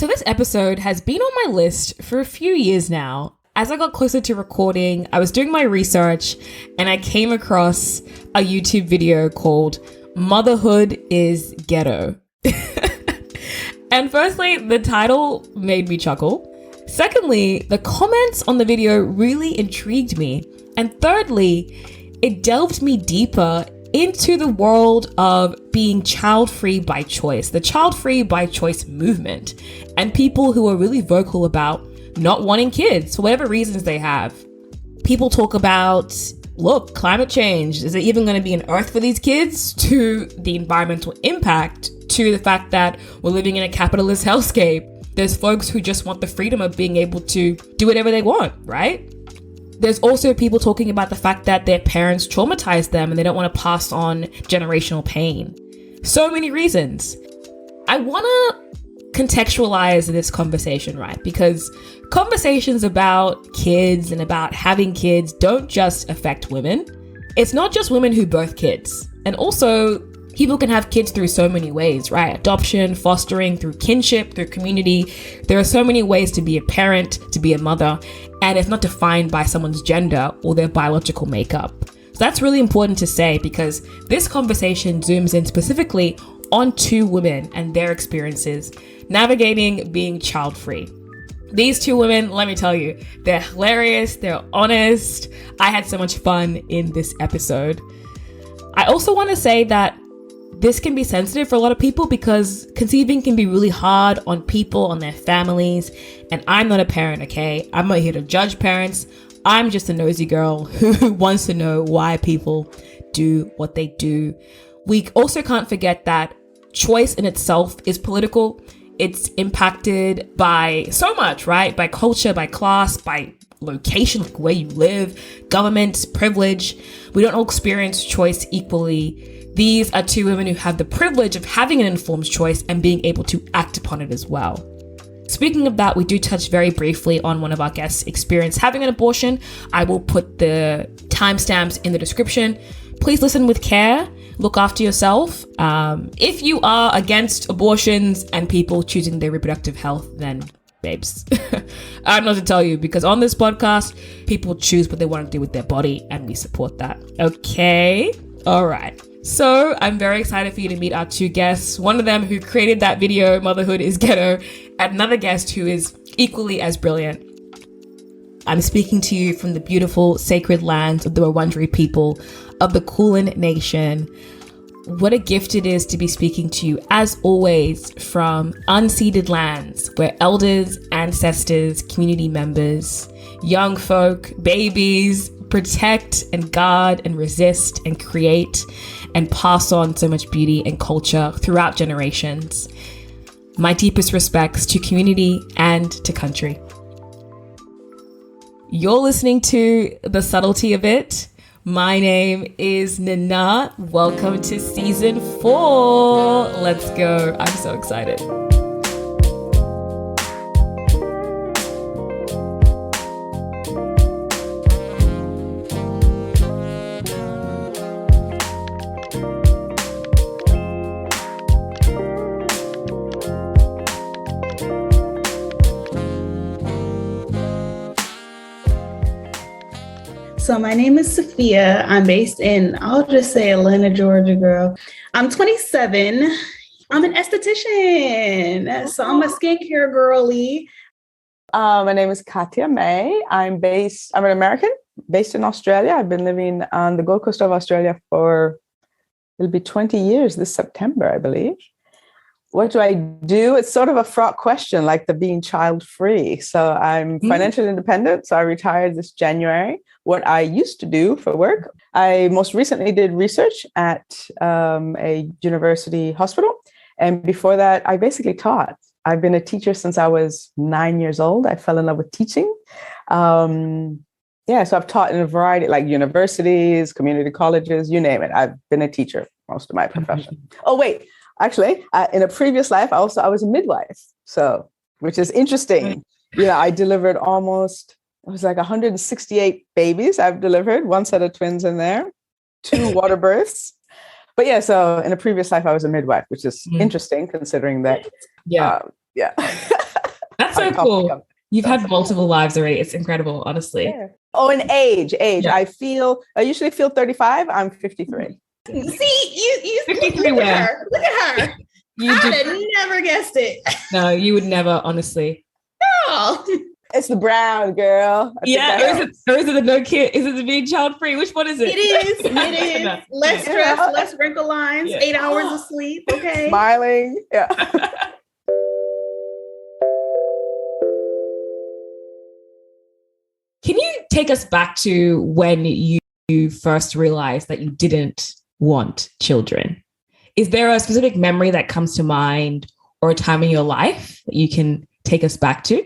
So this episode has been on my list for a few years now. As I got closer to recording, I was doing my research and I came across a YouTube video called Motherhood is Ghetto. And firstly, the title made me chuckle. Secondly, the comments on the video really intrigued me. And thirdly, it delved me deeper into the world of being child-free by choice, the child-free by choice movement, and people who are really vocal about not wanting kids for whatever reasons they have. People talk about, look, climate change, is there even going to be an earth for these kids? To the environmental impact, to the fact that we're living in a capitalist hellscape. There's folks who just want the freedom of being able to do whatever they want, right? There's also people talking about the fact that their parents traumatized them and they don't want to pass on generational pain. So many reasons. I want to contextualize this conversation, right? Because conversations about kids and about having kids don't just affect women. It's not just women who birth kids. And also, people can have kids through so many ways, right? Adoption, fostering, through kinship, through community. There are so many ways to be a parent, to be a mother, and it's not defined by someone's gender or their biological makeup. So that's really important to say because this conversation zooms in specifically on two women and their experiences navigating being child-free. These two women, let me tell you, they're hilarious, they're honest. I had so much fun in this episode. I also want to say that this can be sensitive for a lot of people because conceiving can be really hard on people, on their families. And I'm not a parent, okay? I'm not here to judge parents. I'm just a nosy girl who wants to know why people do what they do. We also can't forget that choice in itself is political. It's impacted by so much, right? By culture, by class, by location, like where you live, government, privilege. We don't all experience choice equally. These are two women who have the privilege of having an informed choice and being able to act upon it as well. Speaking of that, we do touch very briefly on one of our guests' experience having an abortion. I will put the timestamps in the description. Please listen with care. Look after yourself. If you are against abortions and people choosing their reproductive health, then babes, I don't know what to tell you because on this podcast, people choose what they want to do with their body and we support that. Okay? All right. So I'm very excited for you to meet our two guests. One of them who created that video, Motherhood is Ghetto, and another guest who is equally as brilliant. I'm speaking to you from the beautiful sacred lands of the Wurundjeri people of the Kulin Nation. What a gift it is to be speaking to you, as always, from unceded lands where elders, ancestors, community members, young folk, babies protect and guard and resist and create and pass on so much beauty and culture throughout generations. My deepest respects to community and to country. You're listening to The Subtlety of It. My name is Nana. Welcome to season 4. Let's go. I'm so excited. So my name is Safiyyah. I'm based in, I'll just say Atlanta, Georgia, girl. I'm 27. I'm an esthetician. So I'm a skincare girly. My name is Katya May. I'm an American based in Australia. I've been living on the Gold Coast of Australia it'll be 20 years this September, I believe. What do I do? It's sort of a fraught question, like the being child-free. So I'm financially independent. So I retired this January. What I used to do for work, I most recently did research at a university hospital. And before that, I basically taught. I've been a teacher since I was 9 years old. I fell in love with teaching. So I've taught in a variety, like universities, community colleges, you name it. I've been a teacher most of my profession. Oh, wait. Actually, in a previous life, I was a midwife, which is interesting. I delivered it was like 168 babies I've delivered, one set of twins in there, 2 water births. But so in a previous life, I was a midwife, which is interesting considering that. That's so cool. You've had multiple lives already. It's incredible, honestly. Yeah. Oh, and age. Yeah. I usually feel 35. I'm 53. See, you 53 look at her. Look at her. I'd have never guessed it. No, you would never, honestly. No. It's the brown, girl. Or is it the no kid? Is it the being child free? Which one is it? It is. Less stress, less wrinkle lines, 8 hours of sleep. Okay. Smiling. Yeah. Can you take us back to when you first realized that you didn't want children? Is there a specific memory that comes to mind or a time in your life that you can take us back to?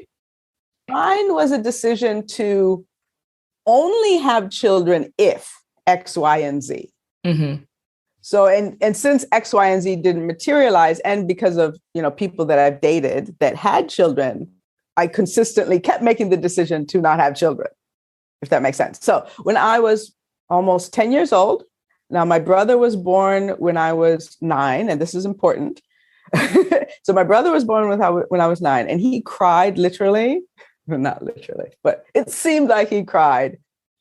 Mine was a decision to only have children if X, Y, and Z. Mm-hmm. So, and since X, Y, and Z didn't materialize, and because of, people that I've dated that had children, I consistently kept making the decision to not have children, if that makes sense. So when I was almost 10 years old, now my brother was born when I was 9, and this is important. So my brother was born when I was 9, and he cried literally, not literally, but it seemed like he cried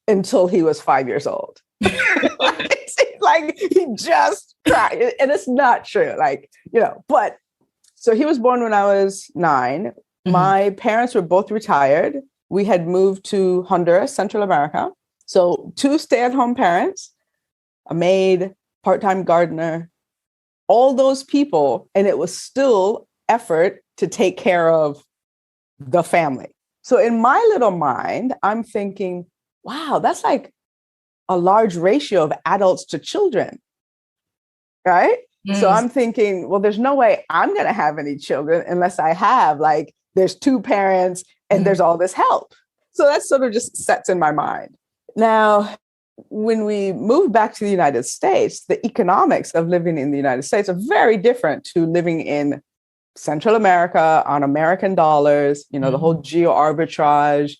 until he was 5 years old. It seemed like he just cried, and it's not true. But so he was born when I was 9. Mm-hmm. My parents were both retired. We had moved to Honduras, Central America. So 2 stay-at-home parents, a maid, part-time gardener, all those people. And it was still effort to take care of the family. So in my little mind, I'm thinking, wow, that's like a large ratio of adults to children, right? Mm. So I'm thinking, well, there's no way I'm going to have any children unless I have there's 2 parents and there's all this help. So that sort of just sets in my mind. Now, when we moved back to the United States, the economics of living in the United States are very different to living in Central America on American dollars, the whole geo arbitrage.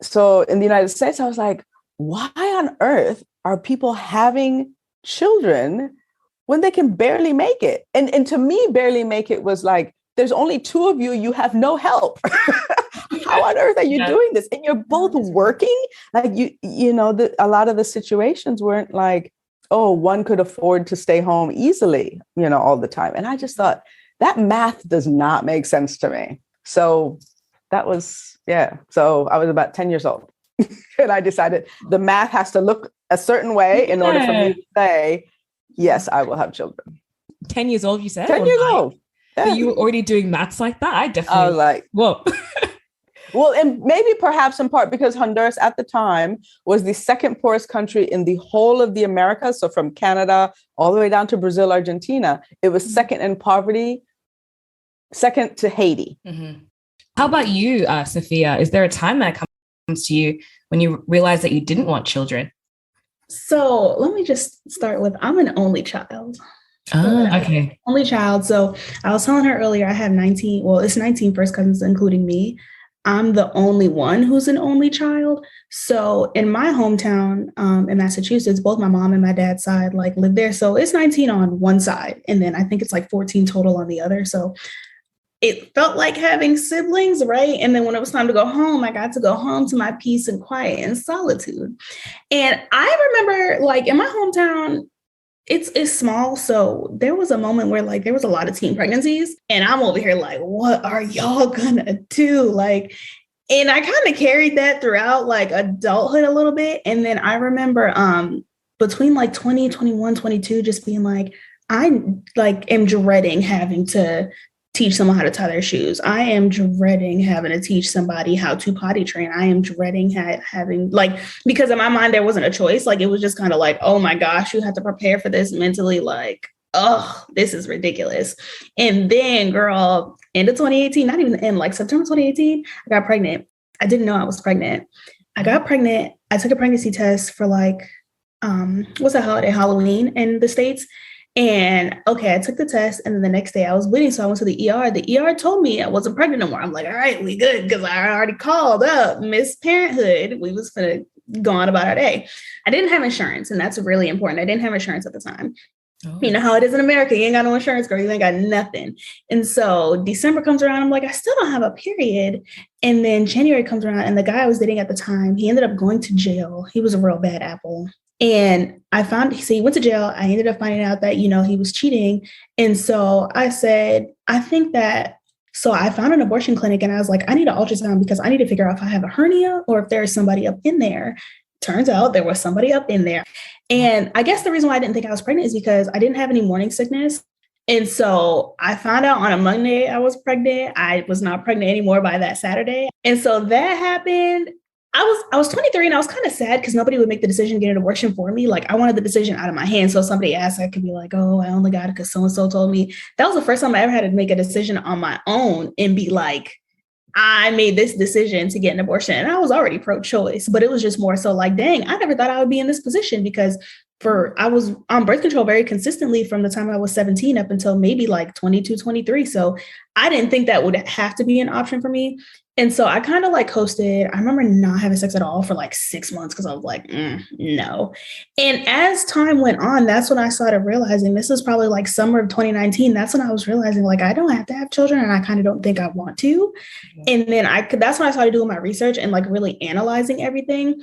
So in the United States, I was like, why on earth are people having children when they can barely make it? And to me, barely make it was like, there's only 2 of you, you have no help. How on earth are you doing this? And you're both working? A lot of the situations weren't like, oh, one could afford to stay home easily, all the time. And I just thought that math does not make sense to me. So that was, So I was about 10 years old. And I decided the math has to look a certain way in order for me to say, yes, I will have children. 10 years old, you said? 10 years old. Yeah. So you were already doing maths like that? I was like, whoa. Well, and maybe perhaps in part because Honduras at the time was the second poorest country in the whole of the Americas. So from Canada all the way down to Brazil, Argentina, it was second in poverty, second to Haiti. Mm-hmm. How about you, Safiyyah? Is there a time that comes to you when you realized that you didn't want children? So let me just start with, I'm an only child. Okay. Only child. So I was telling her earlier, I have 19, well, it's 19 first cousins, including me. I'm the only one who's an only child. So in my hometown in Massachusetts, both my mom and my dad's side live there. So it's 19 on one side. And then I think it's 14 total on the other. So it felt like having siblings, right? And then when it was time to go home, I got to go home to my peace and quiet and solitude. And I remember in my hometown, it's small. So there was a moment where there was a lot of teen pregnancies and I'm over here what are y'all gonna do? And I kind of carried that throughout adulthood a little bit. And then I remember between 20, 21, 22, just being I am dreading having to teach someone how to tie their shoes. I am dreading having to teach somebody how to potty train. I am dreading having because in my mind, there wasn't a choice. It was just kind of oh my gosh, you have to prepare for this mentally. Oh, this is ridiculous. And then girl, end of 2018, not even the end, September 2018, I got pregnant. I didn't know I was pregnant. I got pregnant. I took a pregnancy test for what's that holiday, Halloween in the States. And okay, I took the test and then the next day I was bleeding. So I went to the ER. The ER told me I wasn't pregnant no more. I'm all right, we good. Cause I already called up Miss Parenthood. We was gonna go on about our day. I didn't have insurance. And that's really important. I didn't have insurance at the time. You know how it is in America. You ain't got no insurance, girl. You ain't got nothing. And so December comes around. I'm like, I still don't have a period. And then January comes around, and the guy I was dating at the time, he ended up going to jail. He was a real bad apple. And he went to jail. I ended up finding out that, he was cheating. And so I said, so I found an abortion clinic, and I was like, I need an ultrasound because I need to figure out if I have a hernia or if there's somebody up in there. Turns out there was somebody up in there. And I guess the reason why I didn't think I was pregnant is because I didn't have any morning sickness. And so I found out on a Monday I was pregnant. I was not pregnant anymore by that Saturday. And so that happened. I was 23, and I was kind of sad because nobody would make the decision to get an abortion for me. Like, I wanted the decision out of my hands. So if somebody asked, I could be like, oh, I only got it because so-and-so told me. That was the first time I ever had to make a decision on my own and be like, I made this decision to get an abortion. And I was already pro-choice, but it was just more so like, dang, I never thought I would be in this position because I was on birth control very consistently from the time I was 17 up until maybe like 22, 23. So I didn't think that would have to be an option for me. And so I kind of like coasted. I remember not having sex at all for like 6 months because I was like, no. And as time went on, that's when I started realizing, this is probably like summer of 2019. That's when I was realizing like, I don't have to have children, and I kind of don't think I want to. And then that's when I started doing my research and like really analyzing everything.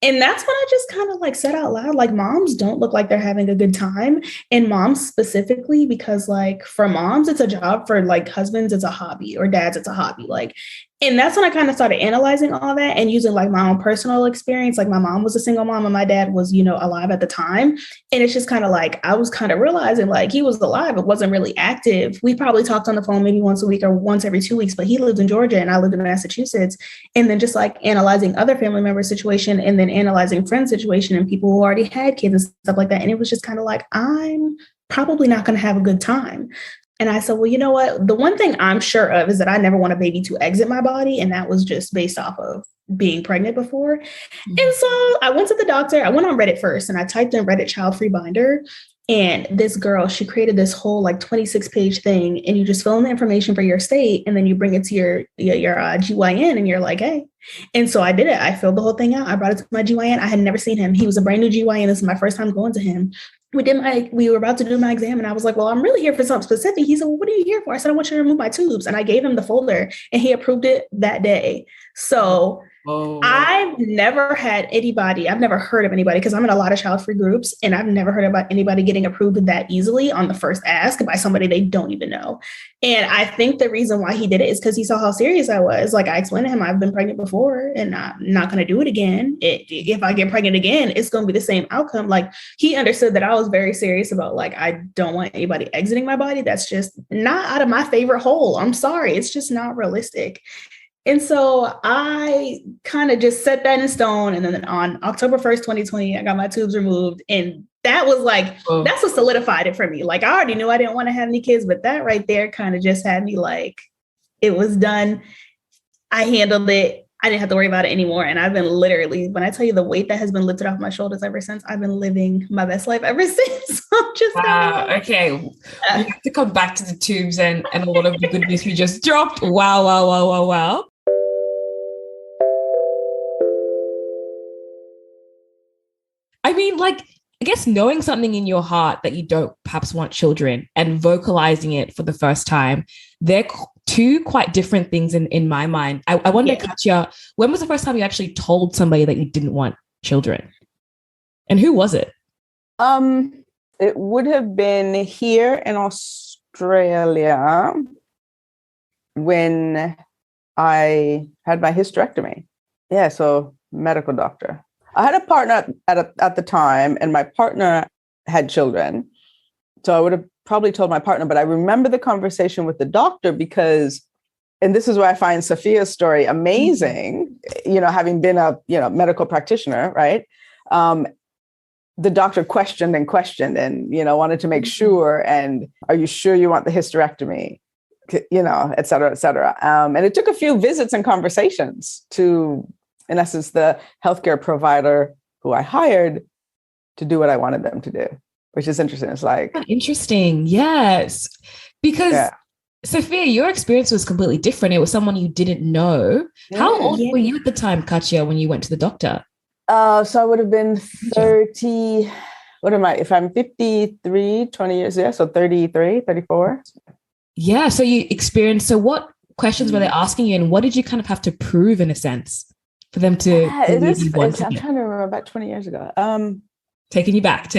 And that's when I just kind of like said out loud, like, moms don't look like they're having a good time. And moms specifically, because like for moms, it's a job. For like husbands, it's a hobby, or dads, it's a hobby. Like, and that's when I kind of started analyzing all that and using like my own personal experience. Like, my mom was a single mom and my dad was, alive at the time. And it's just kind of like, I was kind of realizing like he was alive, but wasn't really active. We probably talked on the phone maybe once a week or once every 2 weeks, but he lived in Georgia and I lived in Massachusetts. And then just like analyzing other family member situation, and then analyzing friend situation and people who already had kids and stuff like that. And it was just kind of like, I'm probably not going to have a good time. And I said, well, you know what? The one thing I'm sure of is that I never want a baby to exit my body. And that was just based off of being pregnant before. Mm-hmm. And so I went to the doctor. I went on Reddit first, and I typed in Reddit child-free binder. And this girl, she created this whole like 26-page thing, and you just fill in the information for your state, and then you bring it to your GYN, and you're like, hey. And so I did it. I filled the whole thing out. I brought it to my GYN. I had never seen him. He was a brand new GYN. This is my first time going to him. We were about to do my exam, and I was like, well, I'm really here for something specific. He said, well, what are you here for? I said, I want you to remove my tubes. And I gave him the folder, and he approved it that day. So I've never had anybody, I've never heard of anybody, because I'm in a lot of child-free groups, and I've never heard about anybody getting approved that easily on the first ask by somebody they don't even know. And I think the reason why he did it is because he saw how serious I was. Like, I explained to him, I've been pregnant before, and I'm not going to do it again. If I get pregnant again, it's going to be the same outcome. Like, he understood that I was very serious about, like, I don't want anybody exiting my body. That's just not out of my favorite hole. I'm sorry. It's just not realistic. And so I kind of just set that in stone. And then on October 1st, 2020, I got my tubes removed. And that was like, that's what solidified it for me. Like, I already knew I didn't want to have any kids, but that right there kind of just had me like, it was done. I handled it. I didn't have to worry about it anymore. And I've been literally, when I tell you the weight that has been lifted off my shoulders ever since, I've been living my best life ever since. Wow. Okay. We have to come back to the tubes and a lot of the good news we just dropped. Wow. I mean, like, I guess knowing something in your heart that you don't perhaps want children and vocalizing it for the first time, they're two quite different things in my mind. I wonder, Katya, when was the first time you actually told somebody that you didn't want children? And who was it? It would have been here in Australia when I had my hysterectomy. Yeah, so medical doctor. I had a partner at the time, and my partner had children. So I would have probably told my partner, but I remember the conversation with the doctor because, and this is where I find Safiyyah's story amazing, having been a, medical practitioner, right? The doctor questioned and wanted to make sure, and are you sure you want the hysterectomy? Et cetera, et cetera. And it took a few visits and conversations to, in essence, the healthcare provider who I hired to do what I wanted them to do, which is interesting. It's like... Interesting. Yes. Because Safiyyah, your experience was completely different. It was someone you didn't know. How old were you at the time, Katya, when you went to the doctor? So I would have been 30, what am I? If I'm 53, 20 years, yeah, so 33, 34. Yeah. So you experienced, so what questions were they asking you and what did you kind of have to prove in a sense for them to believe you wanted I'm it? trying to remember, about 20 years ago. Taking you back.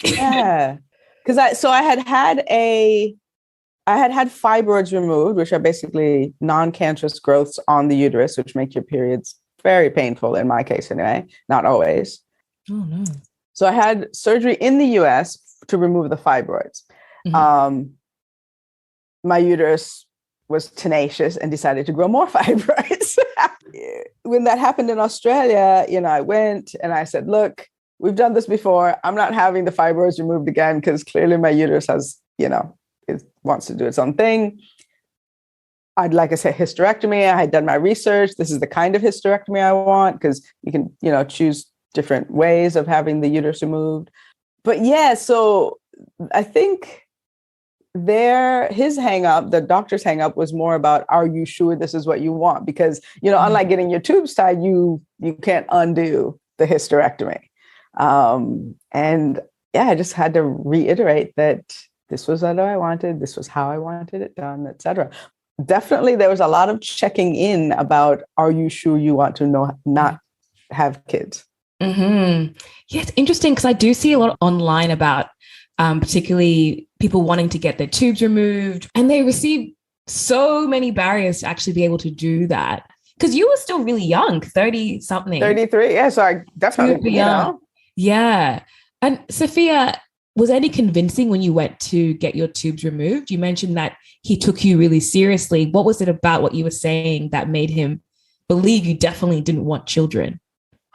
Yeah. Because I had fibroids removed, which are basically non-cancerous growths on the uterus, which make your periods very painful, in my case anyway, not always. Oh, no. So I had surgery in the US to remove the fibroids. Mm-hmm. My uterus was tenacious and decided to grow more fibroids. When that happened in Australia, I went and I said, look, we've done this before. I'm not having the fibroids removed again because clearly my uterus has, it wants to do its own thing. I'd like I said, hysterectomy. I had done my research. This is the kind of hysterectomy I want because you can, choose different ways of having the uterus removed. But yeah, so I think his hang up, the doctor's hang up was more about, are you sure this is what you want? Because, unlike getting your tubes tied, you can't undo the hysterectomy. And yeah, I just had to reiterate that this was what I wanted. This was how I wanted it done, etc. Definitely, there was a lot of checking in about, are you sure you want to not have kids? Mm-hmm. Yeah, it's interesting because I do see a lot online about particularly people wanting to get their tubes removed, and they receive so many barriers to actually be able to do that. Because you were still really young, 30 something. 33. Yeah, so I definitely, Yeah. And Safiyyah, was any convincing when you went to get your tubes removed? You mentioned that he took you really seriously. What was it about what you were saying that made him believe you definitely didn't want children?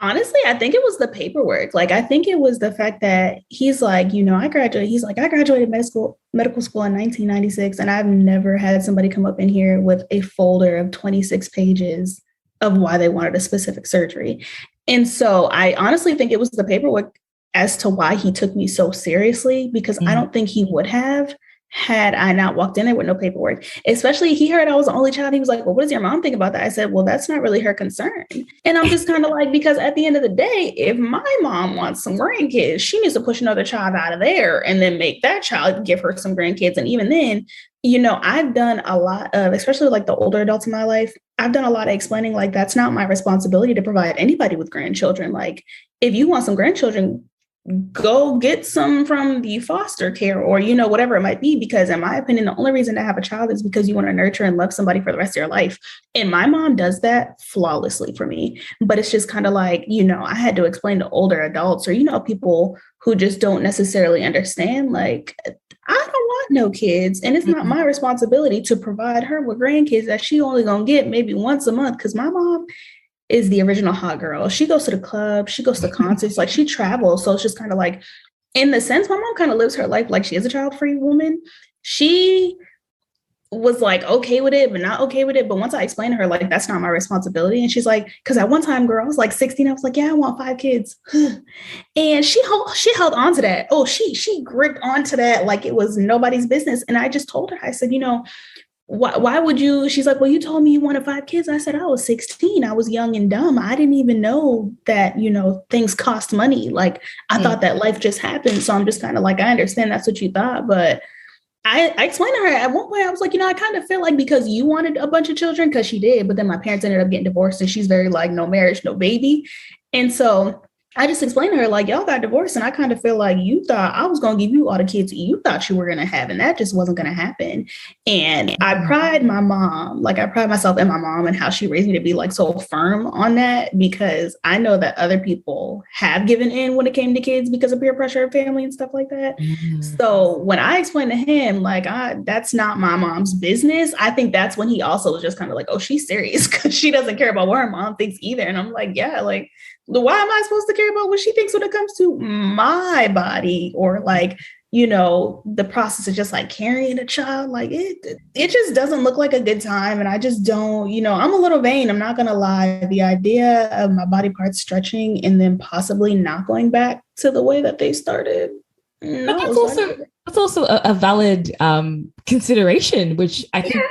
Honestly, I think it was the paperwork. Like, I think it was the fact that he's like, I graduated medical school in 1996, and I've never had somebody come up in here with a folder of 26 pages of why they wanted a specific surgery. And so I honestly think it was the paperwork as to why he took me so seriously, because I don't think he would have had I not walked in there with no paperwork. Especially, he heard I was the only child. He was like, well, what does your mom think about that? I said, well, that's not really her concern. And I'm just kind of like, because at the end of the day, if my mom wants some grandkids, she needs to push another child out of there and then make that child give her some grandkids. And even then, I've done a lot of, especially like the older adults in my life, I've done a lot of explaining, like, that's not my responsibility to provide anybody with grandchildren. Like, if you want some grandchildren, go get some from the foster care or, whatever it might be, because in my opinion, the only reason to have a child is because you want to nurture and love somebody for the rest of your life. And my mom does that flawlessly for me. But it's just kind of like, I had to explain to older adults or, people who just don't necessarily understand, like, I don't want no kids. And it's not my responsibility to provide her with grandkids that she only gonna get maybe once a month. Because my mom is the original hot girl. She goes to the club, she goes to concerts, like, she travels. So it's just kind of like, in the sense, my mom kind of lives her life like she is a child-free woman. She was like okay with it, but not okay with it. But once I explained to her, like, that's not my responsibility. And she's like, because at one time, girl, I was like 16. I was like, yeah, I want 5 kids. And she held on to that. Oh, she gripped onto that like it was nobody's business. And I just told her, I said, why would you? She's like, well, you told me you wanted 5 kids. I said, I was 16. I was young and dumb. I didn't even know that, things cost money. Like, I thought that life just happened. So I'm just kind of like, I understand that's what you thought. But I explained to her at one point, I was like, I kind of feel like because you wanted a bunch of children, because she did, but then my parents ended up getting divorced and she's very like, no marriage, no baby. And so I just explained to her, like, y'all got divorced. And I kind of feel like you thought I was going to give you all the kids you thought you were going to have. And that just wasn't going to happen. And I pride myself in my mom and how she raised me to be like so firm on that, because I know that other people have given in when it came to kids because of peer pressure of family and stuff like that. So when I explained to him, like, that's not my mom's business, I think that's when he also was just kind of like, oh, she's serious, because she doesn't care about what her mom thinks either. And I'm like, yeah, like, why am I supposed to care about what she thinks when it comes to my body or like, the process of just like carrying a child? Like, it just doesn't look like a good time. And I just don't, I'm a little vain. I'm not going to lie. The idea of my body parts stretching and then possibly not going back to the way that they started. No, but that's also a valid consideration, which I think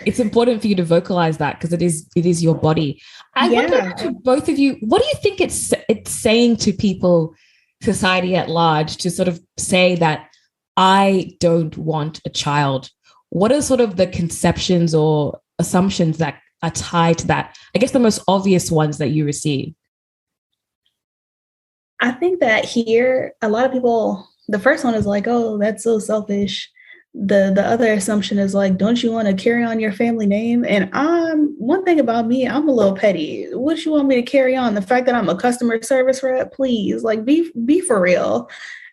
it's important for you to vocalize that, because it is your body. I wonder to both of you, what do you think it's saying to people society at large to sort of say that I don't want a child, what are sort of the conceptions or assumptions that are tied to that? I guess the most obvious ones that you receive. I think that here, a lot of people, the first one is like, oh, that's so selfish. The other assumption is like, don't you want to carry on your family name? And one thing about me, I'm a little petty. What you want me to carry on? The fact that I'm a customer service rep? Please, like be for real.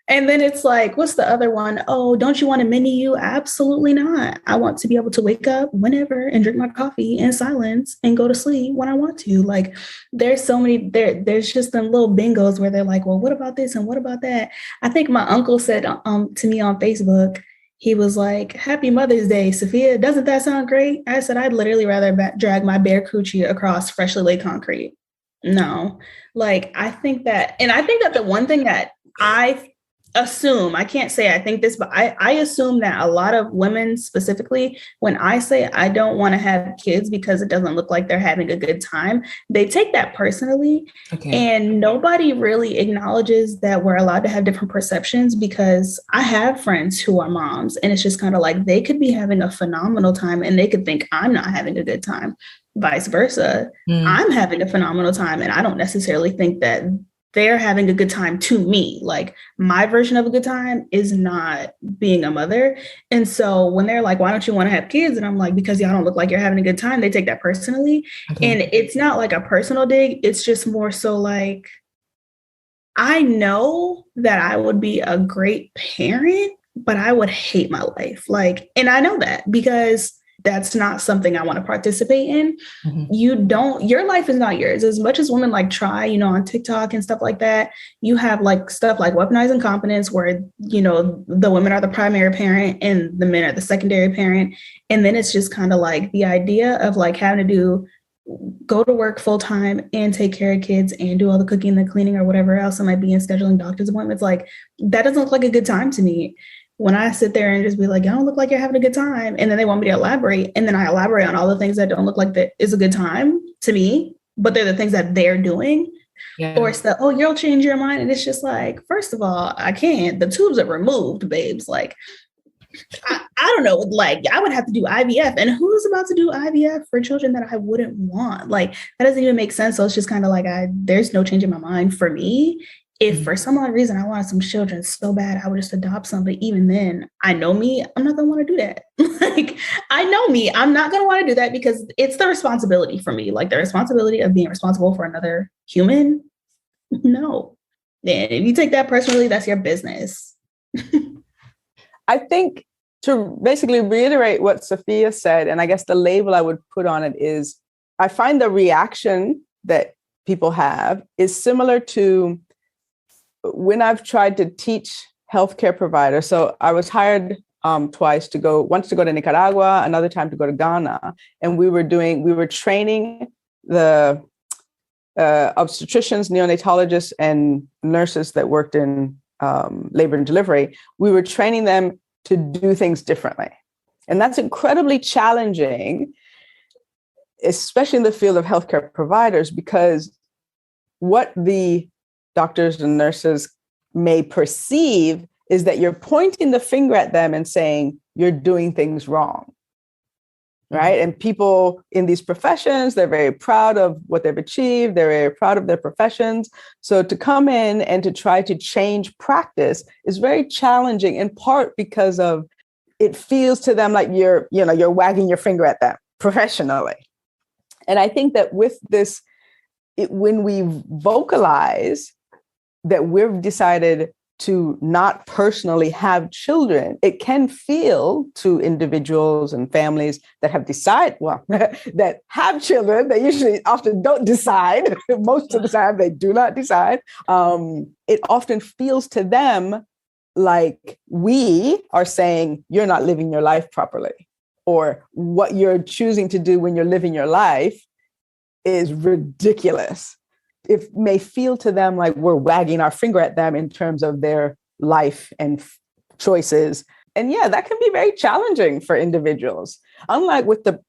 And then it's like, what's the other one? Oh, don't you want a mini you? Absolutely not. I want to be able to wake up whenever and drink my coffee in silence and go to sleep when I want to. Like, there's so many, there's just them little bingos where they're like, well, what about this and what about that? I think my uncle said to me on Facebook, he was like, Happy Mother's Day, Safiyyah. Doesn't that sound great? I said, I'd literally rather drag my bare coochie across freshly laid concrete. No, like, I think that the one thing that I assume, I can't say I think this, but I assume that a lot of women specifically, when I say I don't want to have kids because it doesn't look like they're having a good time, they take that personally. Okay. And nobody really acknowledges that we're allowed to have different perceptions, because I have friends who are moms and it's just kind of like they could be having a phenomenal time and they could think I'm not having a good time. Vice versa. I'm having a phenomenal time and I don't necessarily think that they're having a good time to me. Like, my version of a good time is not being a mother. And so when they're like, why don't you want to have kids? And I'm like, because y'all don't look like you're having a good time. They take that personally. Okay. And it's not like a personal dig. It's just more so like, I know that I would be a great parent, but I would hate my life. Like, and I know that because that's not something I want to participate in. Mm-hmm. Your life is not yours. As much as women like try, on TikTok and stuff like that, you have like stuff like weaponizing competence where, the women are the primary parent and the men are the secondary parent. And then it's just kind of like the idea of like having to go to work full time and take care of kids and do all the cooking, the cleaning, or whatever else it might be, and scheduling doctor's appointments. Like, that doesn't look like a good time to me. When I sit there and just be like, you don't look like you're having a good time. And then they want me to elaborate. And then I elaborate on all the things that don't look like that is a good time to me, but they're the things that they're doing. Yeah. Or it's the, oh, you'll change your mind. And it's just like, first of all, I can't. The tubes are removed, babes. Like, I don't know. Like, I would have to do IVF. And who's about to do IVF for children that I wouldn't want? Like, that doesn't even make sense. So it's just kind of like, there's no change in my mind for me. If for some odd reason I wanted some children so bad, I would just adopt some. But even then, I know me, I'm not going to want to do that. Like, I know me, I'm not going to want to do that because it's the responsibility for me. Like, the responsibility of being responsible for another human. No. And if you take that personally, that's your business. I think, to basically reiterate what Safiyyah said, and I guess the label I would put on it is, I find the reaction that people have is similar to when I've tried to teach healthcare providers. So I was hired once to go to Nicaragua, another time to go to Ghana. And we were training the obstetricians, neonatologists, and nurses that worked in labor and delivery. We were training them to do things differently. And that's incredibly challenging, especially in the field of healthcare providers, because what the doctors and nurses may perceive is that you're pointing the finger at them and saying you're doing things wrong, right? And people in these professions, they're very proud of what they've achieved. They're very proud of their professions. So to come in and to try to change practice is very challenging, in part because of it feels to them like you're wagging your finger at them professionally. And I think that with this, when we vocalize that we've decided to not personally have children, it can feel to individuals and families that have decided, that have children, they usually often don't decide. Most of the time they do not decide. It often feels to them like we are saying, you're not living your life properly, or what you're choosing to do when you're living your life is ridiculous. It may feel to them like we're wagging our finger at them in terms of their life and choices. And yeah, that can be very challenging for individuals. Unlike with the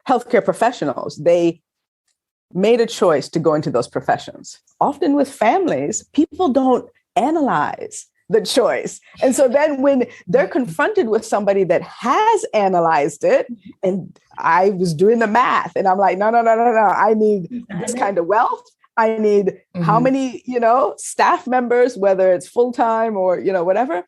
healthcare professionals, they made a choice to go into those professions. Often with families, people don't analyze the choice. And so then when they're confronted with somebody that has analyzed it, and I was doing the math and I'm like, no. I need this kind of wealth. I need how many, staff members, whether it's full-time or, whatever,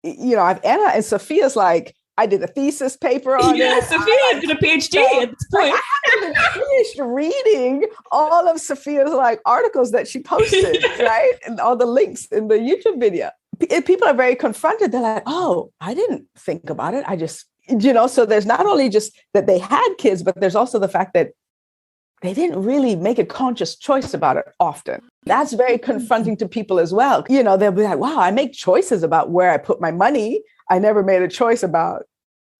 I've analyzed, and Safiyyah's like, I did a thesis paper on it. Yeah, Safiyyah did a PhD at this point. I haven't even finished reading all of Safiyyah's articles that she posted, right? And all the links in the YouTube video. People are very confronted. They're like, oh, I didn't think about it. I just, so there's not only just that they had kids, but there's also the fact that they didn't really make a conscious choice about it often. That's very confronting to people as well. They'll be like, wow, I make choices about where I put my money. I never made a choice about,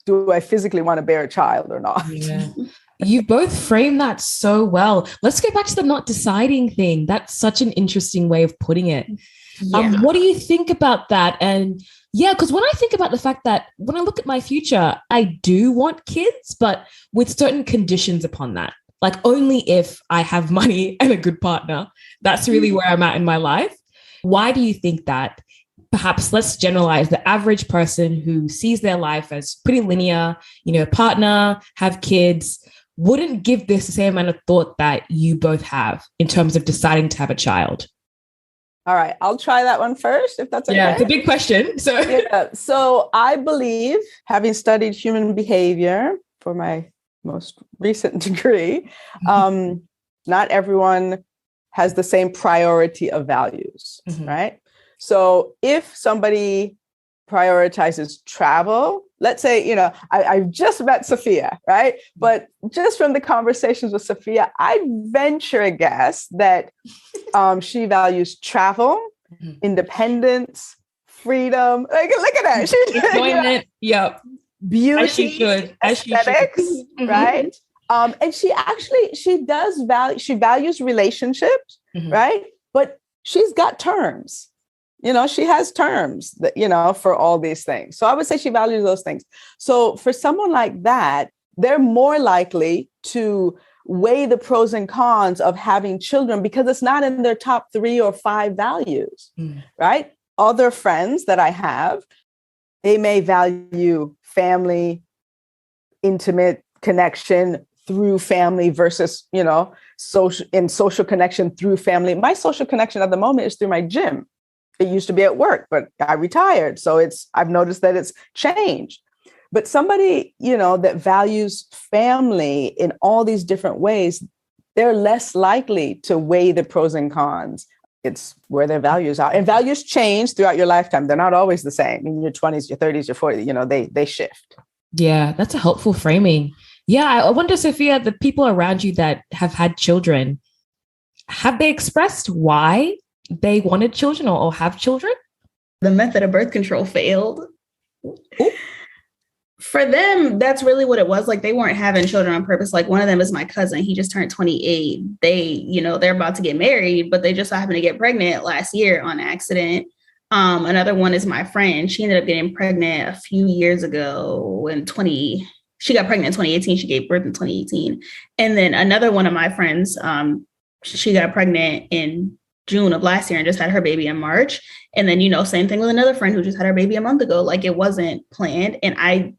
do I physically want to bear a child or not? Yeah. You both frame that so well. Let's go back to the not deciding thing. That's such an interesting way of putting it. Yeah. What do you think about that? And yeah, because when I think about the fact that when I look at my future, I do want kids, but with certain conditions upon that. Like only if I have money and a good partner. That's really where I'm at in my life. Why do you think that? Perhaps let's generalize the average person who sees their life as pretty linear, partner, have kids, wouldn't give this the same amount of thought that you both have in terms of deciding to have a child. All right, I'll try that one first, if that's okay. Yeah, it's a big question. So I believe, having studied human behavior for my most recent degree, not everyone has the same priority of values, right? So if somebody prioritizes travel, let's say, I've just met Safiyyah, right? But just from the conversations with Safiyyah, I venture a guess that she values travel, independence, freedom. Like, look at that. Enjoyment, yep. Beauty, as she should. Aesthetics, right? And she values relationships, right? But she's got terms. She has terms that, for all these things. So I would say she values those things. So for someone like that, they're more likely to weigh the pros and cons of having children because it's not in their top 3 or 5 values, right? Other friends that I have, they may value family, intimate connection through family versus, social connection through family. My social connection at the moment is through my gym. It used to be at work, but I retired. So I've noticed that it's changed. But somebody, that values family in all these different ways, they're less likely to weigh the pros and cons. It's where their values are. And values change throughout your lifetime. They're not always the same. In your 20s, your 30s, your 40s, they shift. Yeah, that's a helpful framing. Yeah, I wonder, Safiyyah, the people around you that have had children, have they expressed why they wanted children or have children? The method of birth control failed. Ooh. For them, that's really what it was. Like, they weren't having children on purpose. Like, one of them is my cousin. He just turned 28. They're about to get married, but they just happened to get pregnant last year on accident. Another one is my friend. She ended up getting pregnant a few years ago she got pregnant in 2018. She gave birth in 2018. And then another one of my friends, she got pregnant in June of last year and just had her baby in March. And then, same thing with another friend who just had her baby a month ago. Like, it wasn't planned. And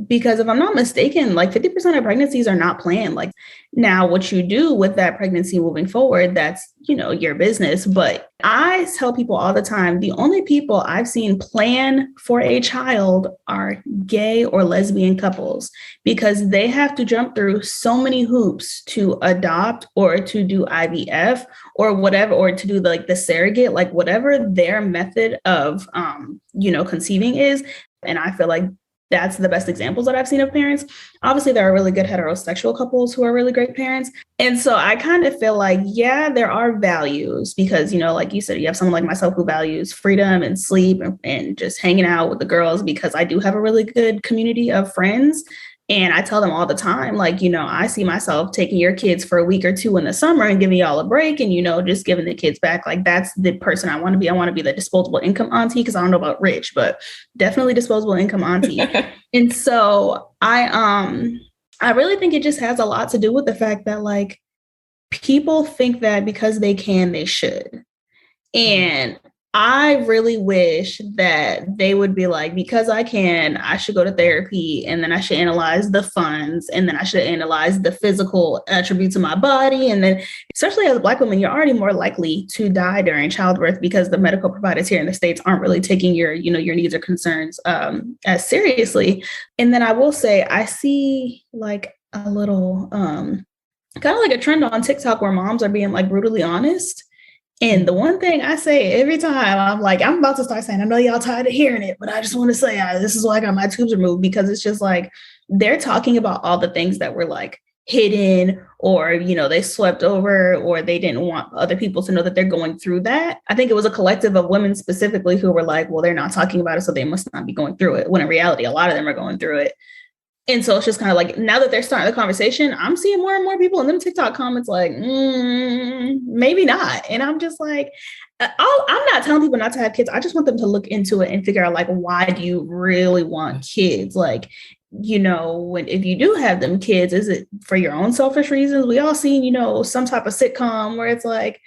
because if I'm not mistaken, like 50% of pregnancies are not planned. Like, now what you do with that pregnancy moving forward, that's, your business. But I tell people all the time, the only people I've seen plan for a child are gay or lesbian couples, because they have to jump through so many hoops to adopt or to do IVF or whatever, or to do the surrogate, like whatever their method of, conceiving is. And I feel like that's the best examples that I've seen of parents. Obviously, there are really good heterosexual couples who are really great parents. And so I kind of feel like, yeah, there are values because, like you said, you have someone like myself who values freedom and sleep and just hanging out with the girls, because I do have a really good community of friends. And I tell them all the time, like, I see myself taking your kids for a week or 2 in the summer and giving y'all a break and, just giving the kids back. Like, that's the person I want to be. I want to be the disposable income auntie, because I don't know about rich, but definitely disposable income auntie. And so I really think it just has a lot to do with the fact that, like, people think that because they can, they should. And I really wish that they would be like, because I can, I should go to therapy, and then I should analyze the funds, and then I should analyze the physical attributes of my body. And then, especially as a Black woman, you're already more likely to die during childbirth because the medical providers here in the States aren't really taking your, your needs or concerns as seriously. And then I will say, I see like a little kind of like a trend on TikTok where moms are being like brutally honest. And the one thing I say every time, I'm like, I'm about to start saying, I know y'all tired of hearing it, but I just want to say, this is why I got my tubes removed, because it's just like, they're talking about all the things that were like hidden, or, they swept over, or they didn't want other people to know that they're going through that. I think it was a collective of women specifically who were like, well, they're not talking about it, so they must not be going through it. When in reality, a lot of them are going through it. And so it's just kind of like, now that they're starting the conversation, I'm seeing more and more people in them TikTok comments like, maybe not. And I'm just like, I'm not telling people not to have kids. I just want them to look into it and figure out, like, why do you really want kids? Like, if you do have them kids, is it for your own selfish reasons? We all seen, some type of sitcom where it's like,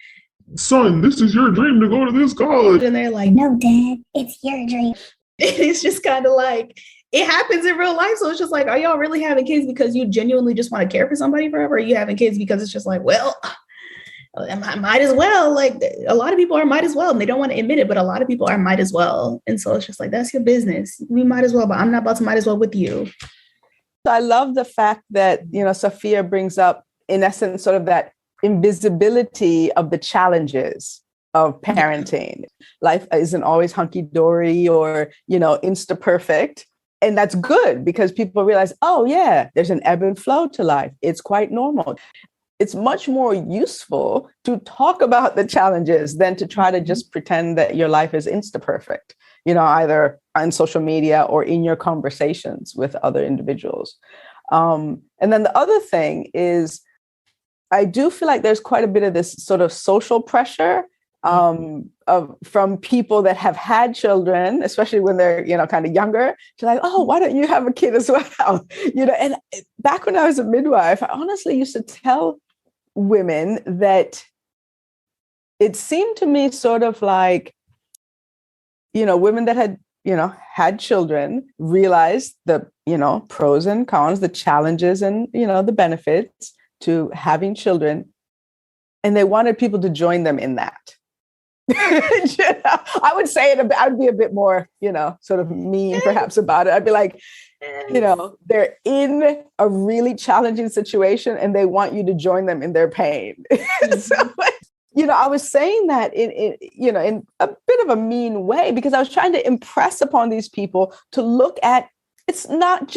son, this is your dream to go to this college. And they're like, no, Dad, it's your dream. It's just kind of like, it happens in real life. So it's just like, are y'all really having kids because you genuinely just want to care for somebody forever? Or are you having kids because it's just like, well, I might as well. Like, a lot of people are might as well, and they don't want to admit it, but a lot of people are might as well. And so it's just like, that's your business. We might as well, but I'm not about to might as well with you. So I love the fact that, Safiyyah brings up, in essence, sort of that invisibility of the challenges of parenting. Life isn't always hunky-dory or, insta-perfect. And that's good, because people realize, oh, yeah, there's an ebb and flow to life. It's quite normal. It's much more useful to talk about the challenges than to try to just pretend that your life is insta-perfect, either on social media or in your conversations with other individuals. And then the other thing is, I do feel like there's quite a bit of this sort of social pressure from people that have had children, especially when they're, kind of younger, to like, oh, why don't you have a kid as well? And back when I was a midwife, I honestly used to tell women that it seemed to me sort of like, women that had, had children realized the, pros and cons, the challenges and, the benefits to having children. And they wanted people to join them in that. I would say it. I'd be a bit more, sort of mean, perhaps, about it. I'd be like, they're in a really challenging situation, and they want you to join them in their pain. So, I was saying that in a bit of a mean way, because I was trying to impress upon these people to look at, it's not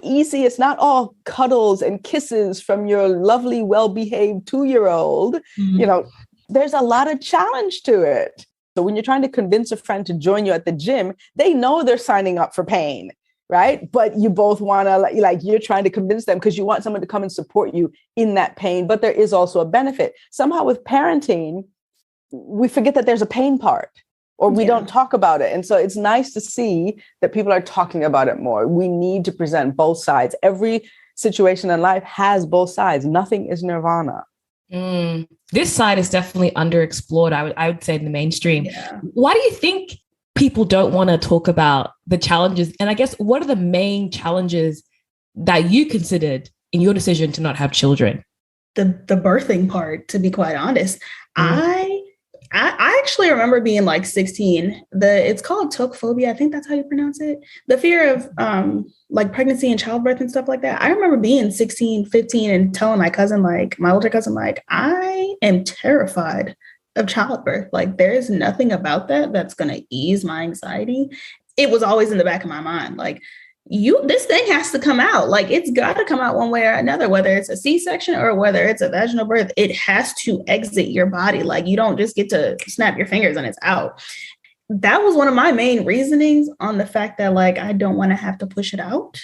easy. It's not all cuddles and kisses from your lovely, well-behaved 2-year-old. Mm-hmm. There's a lot of challenge to it. So when you're trying to convince a friend to join you at the gym, they know they're signing up for pain, right? But you both want to, like, you're trying to convince them because you want someone to come and support you in that pain. But there is also a benefit. Somehow with parenting, we forget that there's a pain part, or we don't talk about it. And so it's nice to see that people are talking about it more. We need to present both sides. Every situation in life has both sides. Nothing is nirvana. This side is definitely underexplored, I would say, in the mainstream. Yeah. Why do you think people don't want to talk about the challenges? And I guess, what are the main challenges that you considered in your decision to not have children? The birthing part, to be quite honest. I actually remember being like 16. It's called tocophobia. I think that's how you pronounce it. The fear of like pregnancy and childbirth and stuff like that. I remember being 16, 15 and telling my cousin, like my older cousin, like, I am terrified of childbirth. Like, there's nothing about that that's going to ease my anxiety. It was always in the back of my mind. Like, this thing has to come out. Like, it's got to come out one way or another, whether it's a C-section or whether it's a vaginal birth. It has to exit your body. Like, you don't just get to snap your fingers and it's out. That was one of my main reasonings on the fact that, like, I don't want to have to push it out.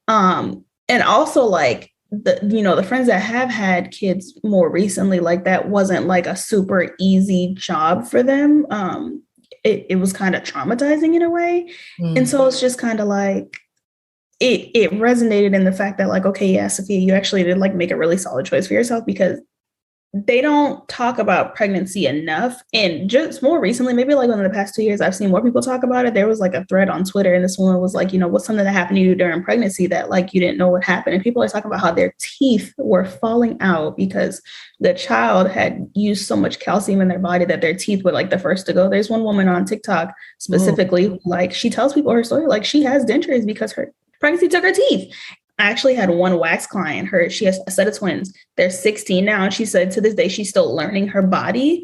And also, like, the friends that have had kids more recently, like, that wasn't like a super easy job for them. It was kind of traumatizing in a way. And so it's just kind of like, it resonated in the fact that, like, okay, yeah, Safiyyah, you actually did, like, make a really solid choice for yourself, because they don't talk about pregnancy enough. And just more recently, maybe like in the past 2 years, I've seen more people talk about it. There was like a thread on Twitter, and this woman was like, what's something that happened to you during pregnancy that like you didn't know what happened? And people are talking about how their teeth were falling out because the child had used so much calcium in their body that their teeth were like the first to go. There's one woman on TikTok specifically, who, like, she tells people her story, like she has dentures because her pregnancy took her teeth. I actually had one wax client. She has a set of twins. They're 16 now. And she said to this day, she's still learning her body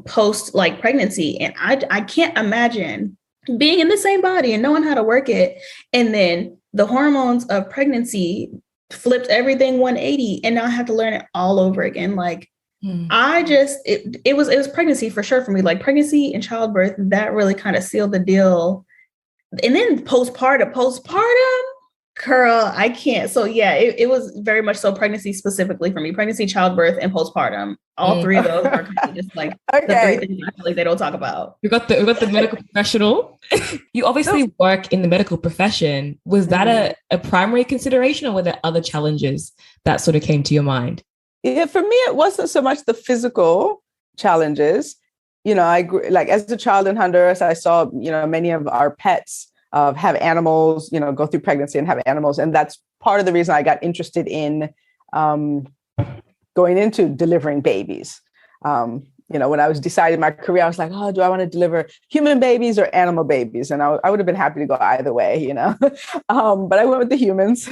post like pregnancy. And I can't imagine being in the same body and knowing how to work it. And then the hormones of pregnancy flipped everything 180. And now I have to learn it all over again. Like it was pregnancy for sure for me. Like pregnancy and childbirth, that really kind of sealed the deal. And then postpartum, girl, I can't. So yeah, it was very much so pregnancy specifically for me. Pregnancy, childbirth, and postpartum. All three of those are kind of just like the three things I feel like they don't talk about. We got the medical professional. You obviously work in the medical profession. Was that a primary consideration, or were there other challenges that sort of came to your mind? Yeah, for me, it wasn't so much the physical challenges. I grew, like as a child in Honduras, I saw, many of our pets have animals, go through pregnancy and have animals. And that's part of the reason I got interested in going into delivering babies. When I was deciding my career, I was like, oh, do I want to deliver human babies or animal babies? And I would have been happy to go either way, but I went with the humans.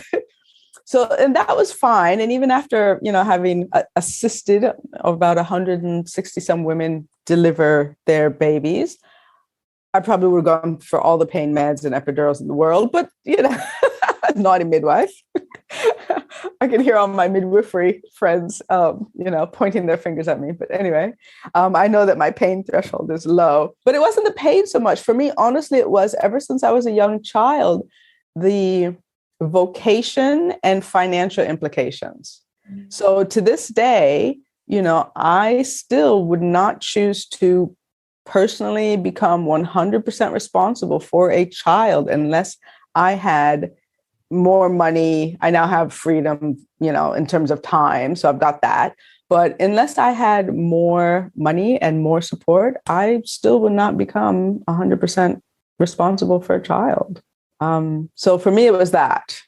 So, and that was fine. And even after, having assisted about 160 some women deliver their babies, I probably would have gone for all the pain meds and epidurals in the world, but, naughty midwife. I can hear all my midwifery friends, pointing their fingers at me. But anyway, I know that my pain threshold is low, but it wasn't the pain so much. For me, honestly, it was ever since I was a young child, the vocation and financial implications. So to this day, I still would not choose to personally become 100% responsible for a child unless I had more money. I now have freedom, in terms of time. So I've got that. But unless I had more money and more support, I still would not become 100% responsible for a child. So for me, it was that.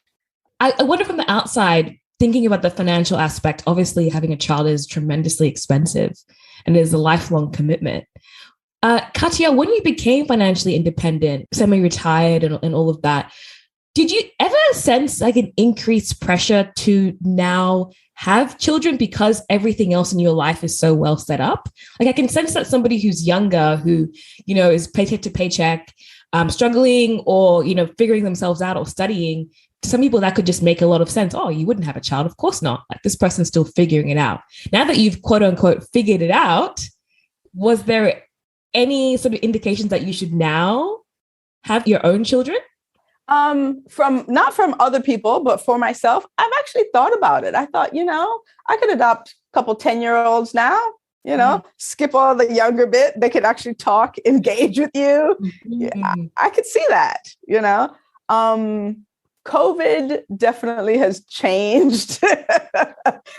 I wonder from the outside, thinking about the financial aspect, obviously having a child is tremendously expensive and is a lifelong commitment. Katya, when you became financially independent, semi-retired and all of that, did you ever sense like an increased pressure to now have children because everything else in your life is so well set up? Like I can sense that somebody who's younger, who, is paycheck to paycheck, struggling or, figuring themselves out or studying, to some people that could just make a lot of sense. Oh, you wouldn't have a child. Of course not. Like this person's still figuring it out. Now that you've quote unquote figured it out, was there any sort of indications that you should now have your own children? Not from other people, but for myself, I've actually thought about it. I thought, I could adopt a couple 10-year-olds now, skip all the younger bit. They could actually talk, engage with you. Yeah, I could see that, COVID definitely has changed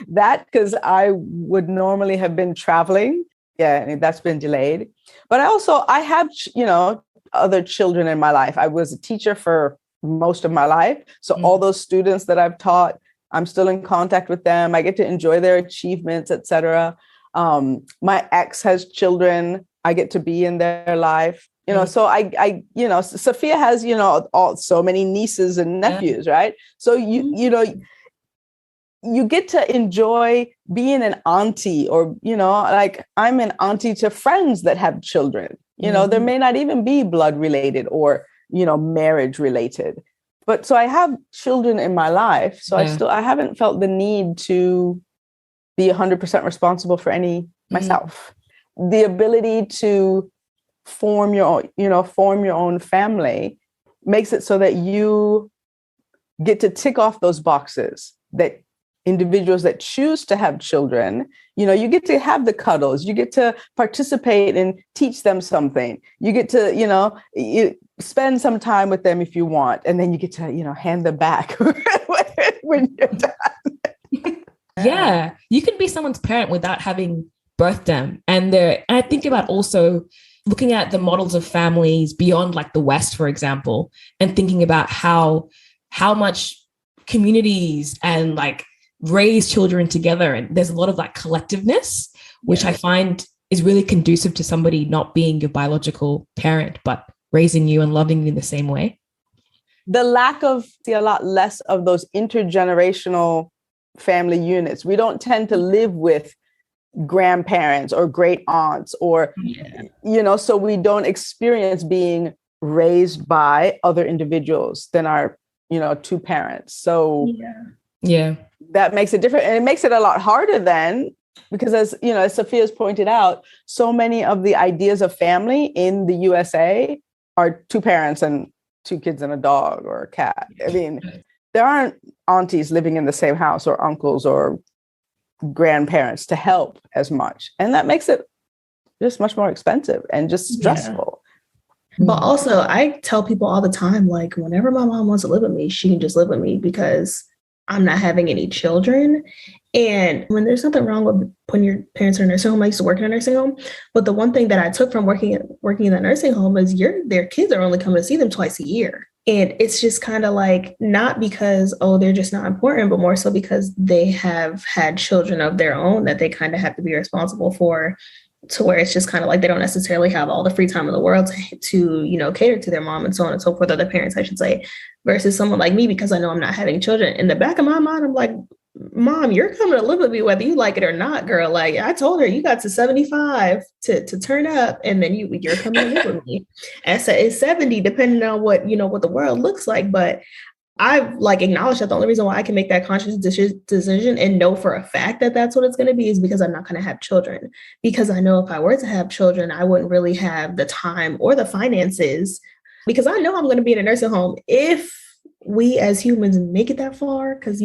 that because I would normally have been traveling. Yeah, that's been delayed. But I have, other children in my life. I was a teacher for most of my life. So all those students that I've taught, I'm still in contact with them. I get to enjoy their achievements, etc. My ex has children. I get to be in their life. So I Safiyyah has, so many nieces and nephews, right? So you get to enjoy being an auntie or, like I'm an auntie to friends that have children. There may not even be blood related or, marriage related. But so I have children in my life. So I haven't felt the need to be 100% responsible for any myself. The ability to form your own family makes it so that you get to tick off those boxes that individuals that choose to have children, you get to have the cuddles, you get to participate and teach them something. You get to, you spend some time with them if you want, and then you get to, hand them back when you're done. Yeah, you can be someone's parent without having birthed them. And I think about also looking at the models of families beyond like the West, for example, and thinking about how much communities and like raise children together. And there's a lot of like collectiveness, which I find is really conducive to somebody not being your biological parent, but raising you and loving you in the same way. The lack of, see, a lot less of those intergenerational family units. We don't tend to live with grandparents or great aunts or, so we don't experience being raised by other individuals than our, two parents. So that makes it different. And it makes it a lot harder then, because as Safiyyah's pointed out, so many of the ideas of family in the USA are two parents and two kids and a dog or a cat. I mean, there aren't aunties living in the same house or uncles or grandparents to help as much. And that makes it just much more expensive and just stressful. But also, I tell people all the time, like, whenever my mom wants to live with me, she can just live with me because I'm not having any children. And when there's nothing wrong with putting your parents in a nursing home, I used to work in a nursing home. But the one thing that I took from working in the nursing home is their kids are only coming to see them twice a year. And it's just kind of like, not because, they're just not important, but more so because they have had children of their own that they kind of have to be responsible for, to where it's just kind of like they don't necessarily have all the free time in the world to cater to their mom and so on and so forth, other parents, I should say, versus someone like me, because I know I'm not having children. In the back of my mind, I'm like, Mom, you're coming to live with me whether you like it or not, girl. Like, I told her you got to 75 to turn up, and then you're coming to live with me. And so it's 70, depending on what the world looks like. But I've like acknowledged that the only reason why I can make that conscious decision and know for a fact that that's what it's going to be is because I'm not going to have children. Because I know if I were to have children, I wouldn't really have the time or the finances, because I know I'm going to be in a nursing home if we as humans make it that far, because,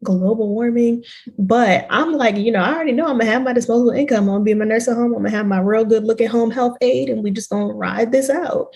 global warming. But I'm like, I already know I'm going to have my disposable income. I'm going to be in my nursing home. I'm going to have my real good looking home health aid, and we just going to ride this out.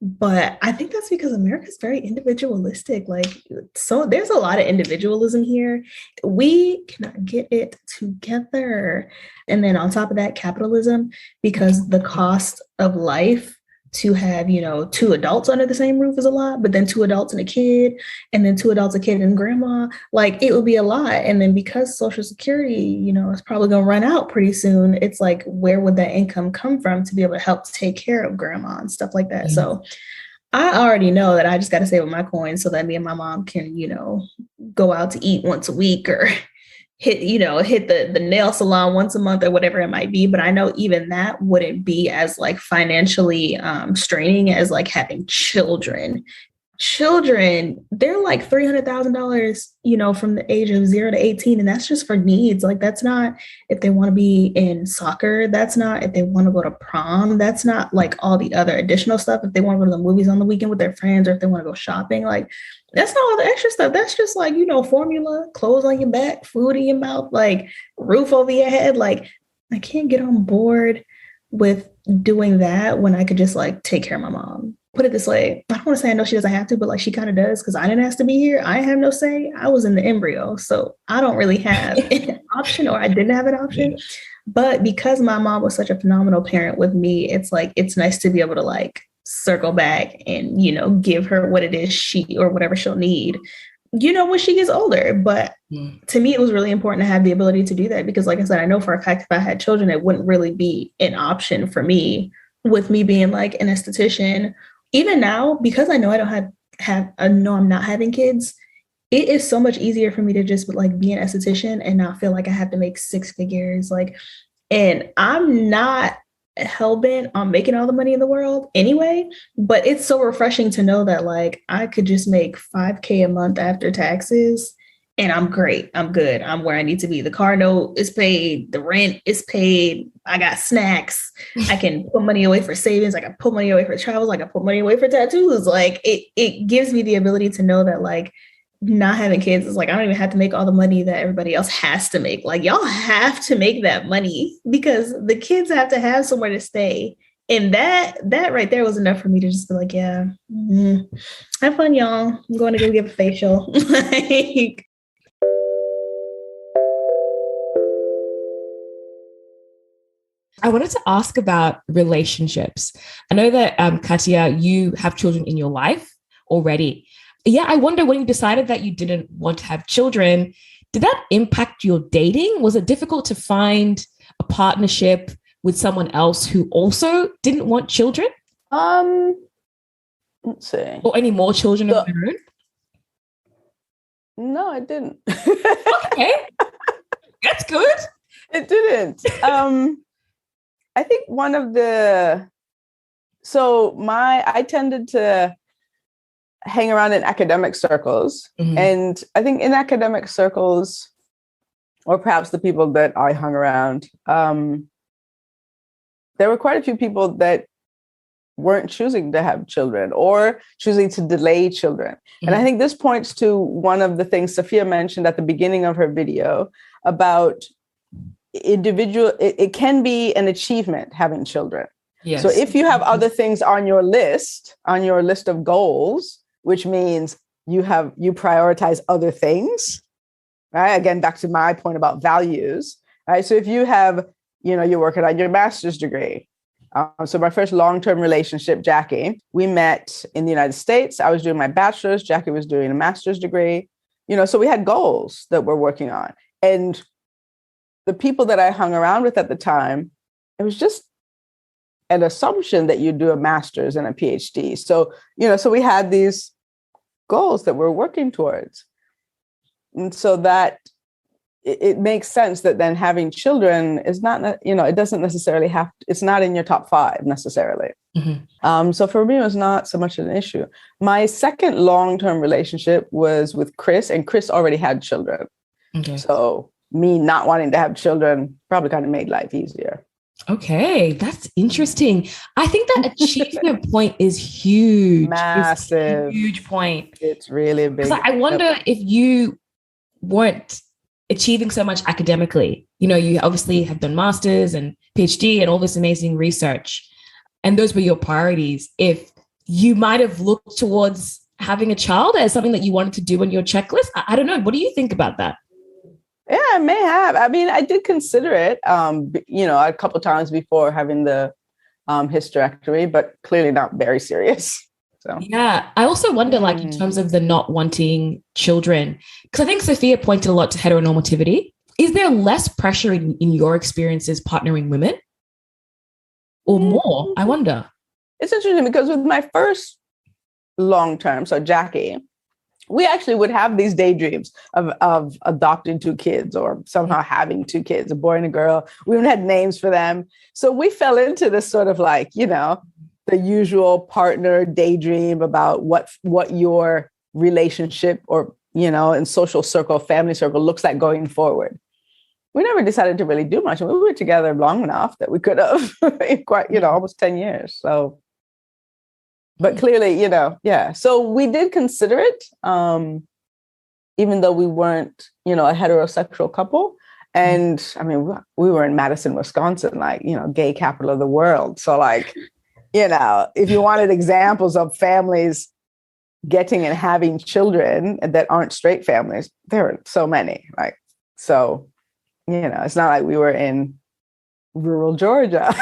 But I think that's because America is very individualistic. Like, so there's a lot of individualism here. We cannot get it together. And then on top of that, capitalism, because the cost of life to have, two adults under the same roof is a lot, but then two adults and a kid, and then two adults, a kid and grandma, like it would be a lot. And then because Social Security, is probably going to run out pretty soon, it's like, where would that income come from to be able to help take care of grandma and stuff like that? Mm-hmm. So I already know that I just got to save up my coins so that me and my mom can, go out to eat once a week or hit the nail salon once a month or whatever it might be. But I know even that wouldn't be as like financially straining as like having children. Children, they're like $300,000, from the age of 0 to 18. And that's just for needs. Like, that's not if they want to be in soccer. That's not if they want to go to prom. That's not like all the other additional stuff. If they want to go to the movies on the weekend with their friends, or if they want to go shopping, like, that's not all the extra stuff. That's just like, formula, clothes on your back, food in your mouth, like roof over your head. Like, I can't get on board with doing that when I could just like take care of my mom. Put it this way, I don't want to say I know she doesn't have to, but like she kind of does, because I didn't ask to be here. I have no say. I was in the embryo, so I don't really have an option, or I didn't have an option. Yeah. But because my mom was such a phenomenal parent with me, it's like, it's nice to be able to like circle back and, give her what it is she, or whatever she'll need, when she gets older. But to me, it was really important to have the ability to do that, because like I said, I know for a fact if I had children, it wouldn't really be an option for me, with me being like an esthetician. Even now, because I know I don't I know I'm not having kids, it is so much easier for me to just like be an esthetician and not feel like I have to make 6 figures. Like, and I'm not hell-bent on making all the money in the world anyway, but it's so refreshing to know that like I could just make $5,000 a month after taxes, and I'm great. I'm good. I'm where I need to be. The car note is paid. The rent is paid. I got snacks. I can put money away for savings. I can put money away for travels. I can put money away for tattoos. Like, it gives me the ability to know that like not having kids is like, I don't even have to make all the money that everybody else has to make. Like, y'all have to make that money, because the kids have to have somewhere to stay. And that right there was enough for me to just be like, yeah, have fun, y'all. I'm going to go give a facial. Like, I wanted to ask about relationships. I know that, Katya, you have children in your life already. Yeah, I wonder when you decided that you didn't want to have children, did that impact your dating? Was it difficult to find a partnership with someone else who also didn't want children? Let's see. Or any more children of their own? No, it didn't. Okay. That's good. It didn't. I think I tended to hang around in academic circles. Mm-hmm. And I think in academic circles, or perhaps the people that I hung around, there were quite a few people that weren't choosing to have children or choosing to delay children. Mm-hmm. And I think this points to one of the things Safiyyah mentioned at the beginning of her video about it can be an achievement having children. Yes. So if you have other things on your list of goals, which means you prioritize other things, right? Again, back to my point about values, right? So if you have, you're working on your master's degree. So my first long-term relationship, Jackie, we met in the United States. I was doing my bachelor's. Jackie was doing a master's degree. So we had goals that we're working on. And the people that I hung around with at the time, it was just an assumption that you do a master's and a PhD. So, so we had these goals that we're working towards. And so that it makes sense that then having children is not, it doesn't necessarily it's not in your top 5 necessarily. Mm-hmm. So for me, it was not so much an issue. My second long-term relationship was with Chris, and Chris already had children. Okay. So me not wanting to have children probably kind of made life easier. Okay, that's interesting. I think that achievement point is huge. Massive. It's a huge point. It's really a big. I wonder if you weren't achieving so much academically. You obviously have done masters and PhD and all this amazing research, and those were your priorities. If you might have looked towards having a child as something that you wanted to do on your checklist. I don't know. What do you think about that? Yeah, I may have. I mean, I did consider it, a couple of times before having the hysterectomy, but clearly not very serious. So yeah, I also wonder, in terms of the not wanting children, because I think Safiyyah pointed a lot to heteronormativity. Is there less pressure in your experiences partnering women, or more? I wonder. It's interesting because with my first long term, so Jackie, we actually would have these daydreams of adopting 2 kids or somehow having 2 kids, a boy and a girl. We even had names for them. So we fell into this sort of the usual partner daydream about what your relationship or, in social circle, family circle looks like going forward. We never decided to really do much. We were together long enough that we could have quite, almost 10 years. So. But clearly, yeah. So we did consider it, even though we weren't, a heterosexual couple. And I mean, we were in Madison, Wisconsin, gay capital of the world. So if you wanted examples of families getting and having children that aren't straight families, there are so many. It's not like we were in rural Georgia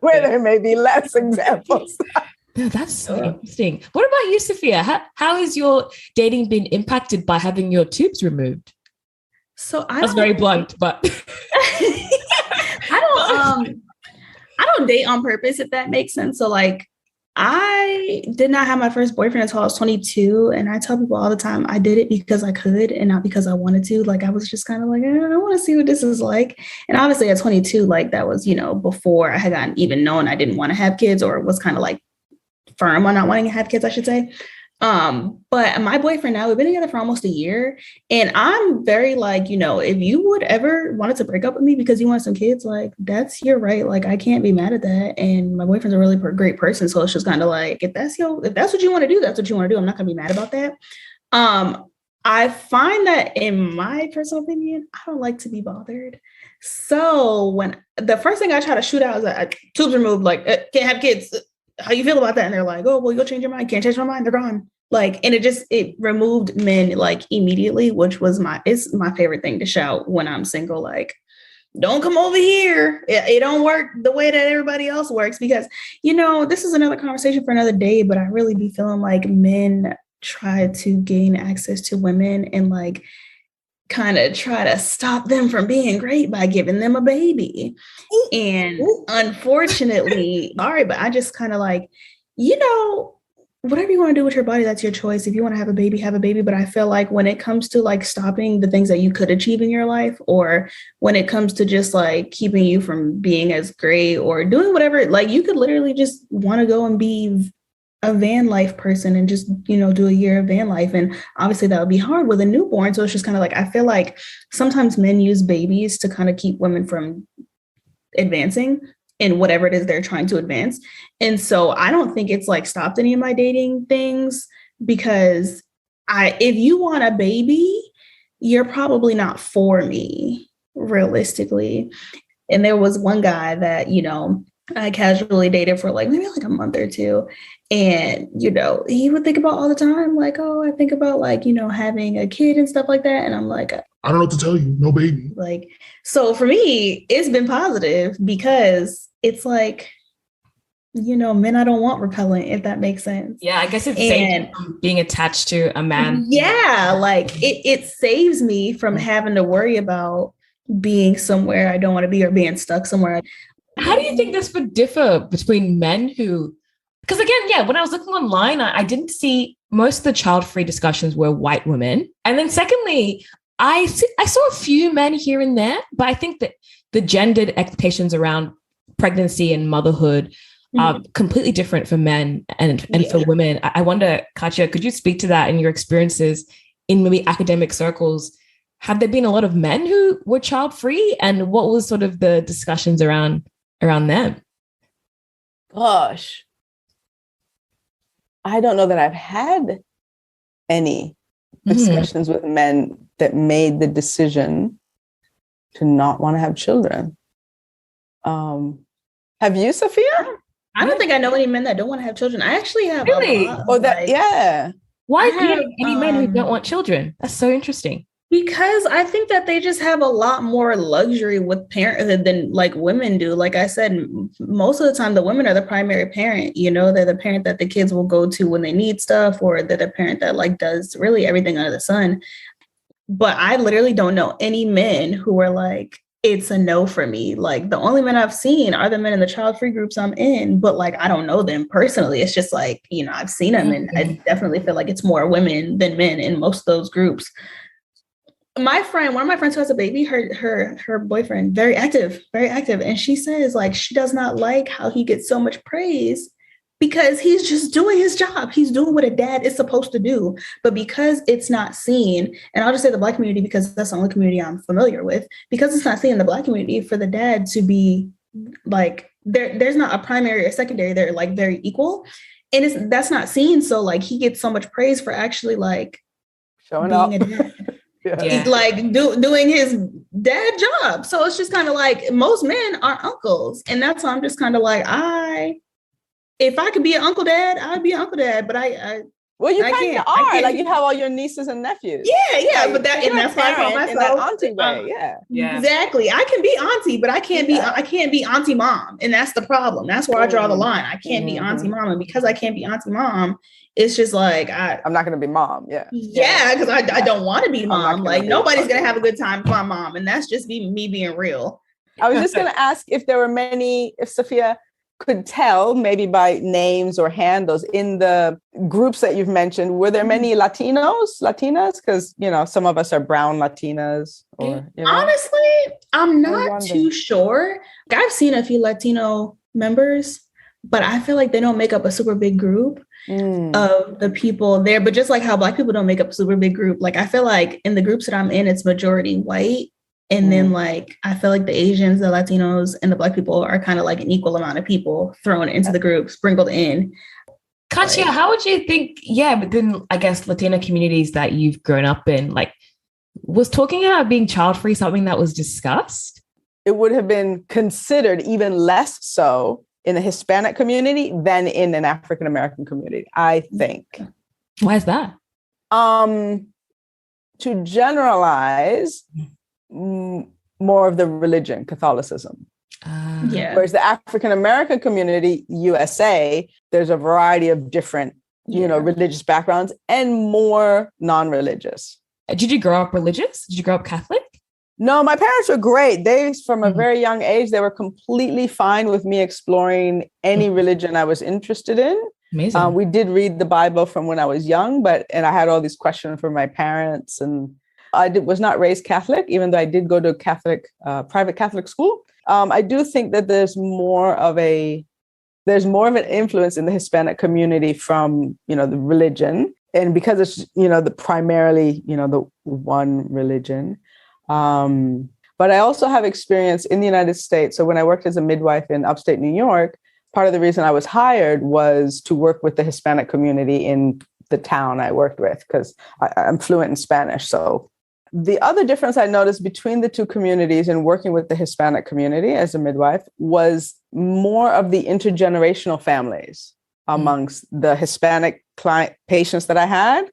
where there may be less examples. No, that's so interesting. What about you, Safiyyah? How has your dating been impacted by having your tubes removed? So that's very blunt, but I don't date on purpose, if that makes sense. So I did not have my first boyfriend until I was 22. And I tell people all the time, I did it because I could and not because I wanted to. I was just kind of I want to see what this is like. And obviously at 22, that was, before I had gotten even known I didn't want to have kids, or was kind of firm on not wanting to have kids, I should say. But my boyfriend now, we've been together for almost a year. And I'm very if you would ever wanted to break up with me because you want some kids, that's your right. I can't be mad at that. And my boyfriend's a really great person. So it's just kind of if that's what you want to do, that's what you want to do. I'm not gonna be mad about that. I find that in my personal opinion, I don't like to be bothered. So when the first thing I try to shoot out is tubes removed, can't have kids. How you feel about that? And they're like, oh, well, you'll change your mind. Can't change my mind. They're gone. And it removed men immediately, which was it's my favorite thing to shout when I'm single. don't come over here. It don't work the way that everybody else works because, this is another conversation for another day, but I really be feeling like men try to gain access to women and like kind of try to stop them from being great by giving them a baby. And unfortunately, sorry, but I just kind of like, whatever you want to do with your body, that's your choice. If you want to have a baby, have a baby. But I feel like when it comes to like stopping the things that you could achieve in your life, or when it comes to just like keeping you from being as great or doing whatever, like you could literally just want to go and be a van life person and just, do a year of van life. And obviously that would be hard with a newborn. So it's just kind of like, I feel like sometimes men use babies to kind of keep women from advancing in whatever it is they're trying to advance. And so I don't think it's like stopped any of my dating things because if you want a baby, you're probably not for me realistically. And there was one guy that, I casually dated for like maybe like a month or two. And, he would think about all the time, like, oh, I think about like, having a kid and stuff like that. And I'm like, I don't know what to tell you. No baby. Like, so for me, it's been positive because it's like, men I don't want repellent, if that makes sense. Yeah, I guess it's safe from being attached to a man. Yeah, like it saves me from having to worry about being somewhere I don't want to be or being stuck somewhere. How do you think this would differ between men who, because again, when I was looking online, I didn't see most of the child-free discussions were white women. And then secondly, I saw a few men here and there, but I think that the gendered expectations around pregnancy and motherhood are completely different for men and for women. I wonder, Katya, could you speak to that in your experiences in maybe academic circles? Have there been a lot of men who were child-free, and what was sort of the discussions around them? Gosh, I don't know that I've had any discussions with men that made the decision to not want to have children. Have you, Safiyyah? I don't think I know any men that don't want to have children. I actually have Really? a lot. Why do you have any men who don't want children? That's so interesting. Because I think that they just have a lot more luxury with parenthood than like women do. Like I said, most of the time the women are the primary parent, they're the parent that the kids will go to when they need stuff, or they're the parent that like does really everything under the sun. But I literally don't know any men who are like, it's a no for me. Like the only men I've seen are the men in the child-free groups I'm in, but like, I don't know them personally. It's just like, I've seen them and I definitely feel like it's more women than men in most of those groups. One of my friends who has a baby, her boyfriend, very active. And she says like, she does not like how he gets so much praise because he's just doing his job. He's doing what a dad is supposed to do. But because it's not seen, and I'll just say the Black community, because that's the only community I'm familiar with, because it's not seen in the Black community for the dad to be like, there's not a primary or secondary, they're like very equal. And that's not seen. So like he gets so much praise for actually like showing being up. a dad. Yeah. Like doing his dad job. So it's just kind of like most men are uncles. And that's why I'm just kind of like, if I could be an uncle dad, I'd be an uncle dad. But well, you kind of are. Like you have all your nieces and nephews. Yeah. Like, but that's why I call myself in that auntie way. Yeah. Exactly. I can be auntie, but I can't be auntie mom. And that's the problem. That's where I draw the line. I can't be auntie mom. And because I can't be auntie mom, it's just like I'm not going to be mom. Yeah, because I don't want to be mom. Like nobody's going to have a good time with my mom, and that's just me being real. I was just going to ask if there were many, if Safiyyah could tell, maybe by names or handles in the groups that you've mentioned, were there many Latinas? Because some of us are brown Latinas. Or honestly, I'm not too sure. I've seen a few Latino members, but I feel like they don't make up a super big group of the people there. But just like how Black people don't make up a super big group, like I feel like in the groups that I'm in, it's majority white. And then like, I feel like the Asians, the Latinos, and the Black people are kind of like an equal amount of people thrown into the group, sprinkled in. Katya, how would you think, within, I guess, Latina communities that you've grown up in, like, was talking about being child-free something that was discussed? It would have been considered even less so in the Hispanic community than in an African-American community, I think. Why is that? To generalize, more of the religion, Catholicism. Yeah. Whereas the African American community, USA, there's a variety of different, religious backgrounds and more non-religious. Did you grow up religious? Did you grow up Catholic? No, my parents were great. They, from a very young age, they were completely fine with me exploring any religion I was interested in. Amazing. We did read the Bible from when I was young, and I had all these questions from my parents, and I was not raised Catholic, even though I did go to a private Catholic school. I do think that there's more of an influence in the Hispanic community from, the religion. And because it's, primarily, the one religion. But I also have experience in the United States. So when I worked as a midwife in upstate New York, part of the reason I was hired was to work with the Hispanic community in the town I worked with, because I'm fluent in Spanish. So the other difference I noticed between the two communities in working with the Hispanic community as a midwife was more of the intergenerational families amongst the Hispanic clients that I had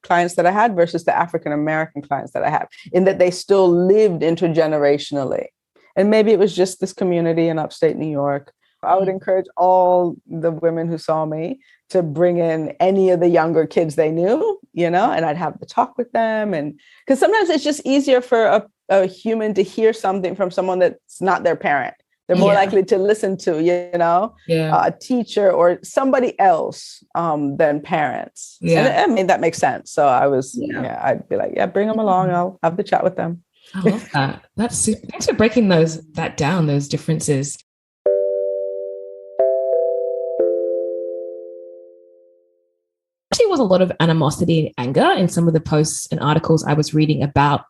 versus the African-American clients that I had, in that they still lived intergenerationally. And maybe it was just this community in upstate New York. I would encourage all the women who saw me to bring in any of the younger kids they knew, and I'd have the talk with them. And because sometimes it's just easier for a human to hear something from someone that's not their parent. They're more likely to listen to, a teacher or somebody else than parents. Yeah. And I mean, that makes sense. So I'd be like, bring them along. I'll have the chat with them. I love that. Thanks for breaking those differences. Actually was a lot of animosity and anger in some of the posts and articles I was reading about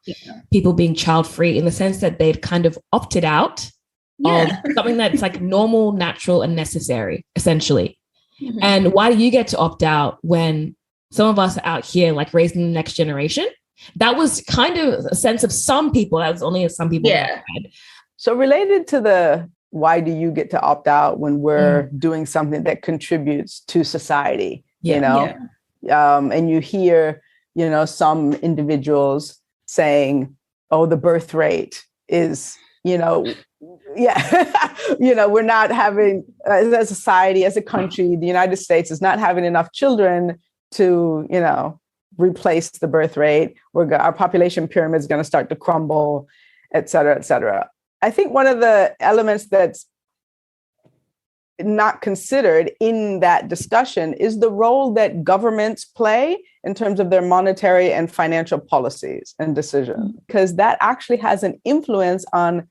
people being child-free, in the sense that they'd kind of opted out of something that's like normal, natural, and necessary, essentially. Mm-hmm. And why do you get to opt out when some of us are out here like raising the next generation? That was kind of a sense of some people. That was only some people. Yeah. So related to the why do you get to opt out when we're doing something that contributes to society, and you hear, some individuals saying, oh, the birth rate is, we're not having, as a society, as a country, the United States is not having enough children to, replace the birth rate. Our population pyramid is going to start to crumble, et cetera, et cetera. I think one of the elements that's not considered in that discussion is the role that governments play in terms of their monetary and financial policies and decisions, because that actually has an influence on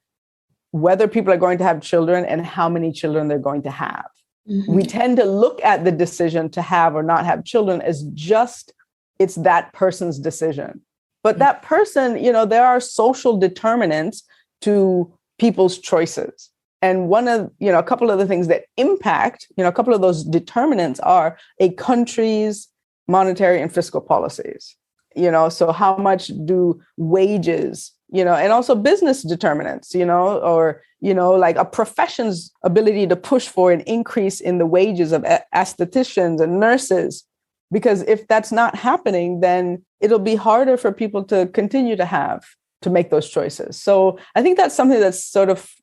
whether people are going to have children and how many children they're going to have. Mm-hmm. We tend to look at the decision to have or not have children as just, it's that person's decision. But that person, there are social determinants to people's choices. And a couple of the things that impact, a couple of those determinants are a country's monetary and fiscal policies. So how much do wages, and also business determinants, or, like a profession's ability to push for an increase in the wages of aestheticians and nurses. Because if that's not happening, then it'll be harder for people to continue to make those choices. So I think that's something that's sort of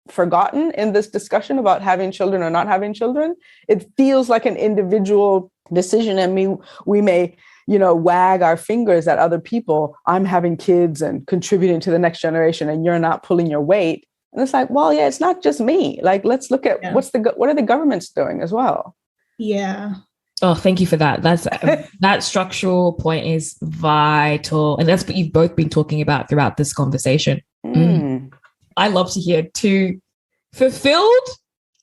forgotten in this discussion about having children or not having children. It feels like an individual decision, and we may, wag our fingers at other people. I'm having kids and contributing to the next generation, and you're not pulling your weight. And it's like, well, yeah, it's not just me. Like, let's look at what are the governments doing as well? Yeah. Oh, thank you for that. That structural point is vital, and that's what you've both been talking about throughout this conversation. I love to hear two fulfilled.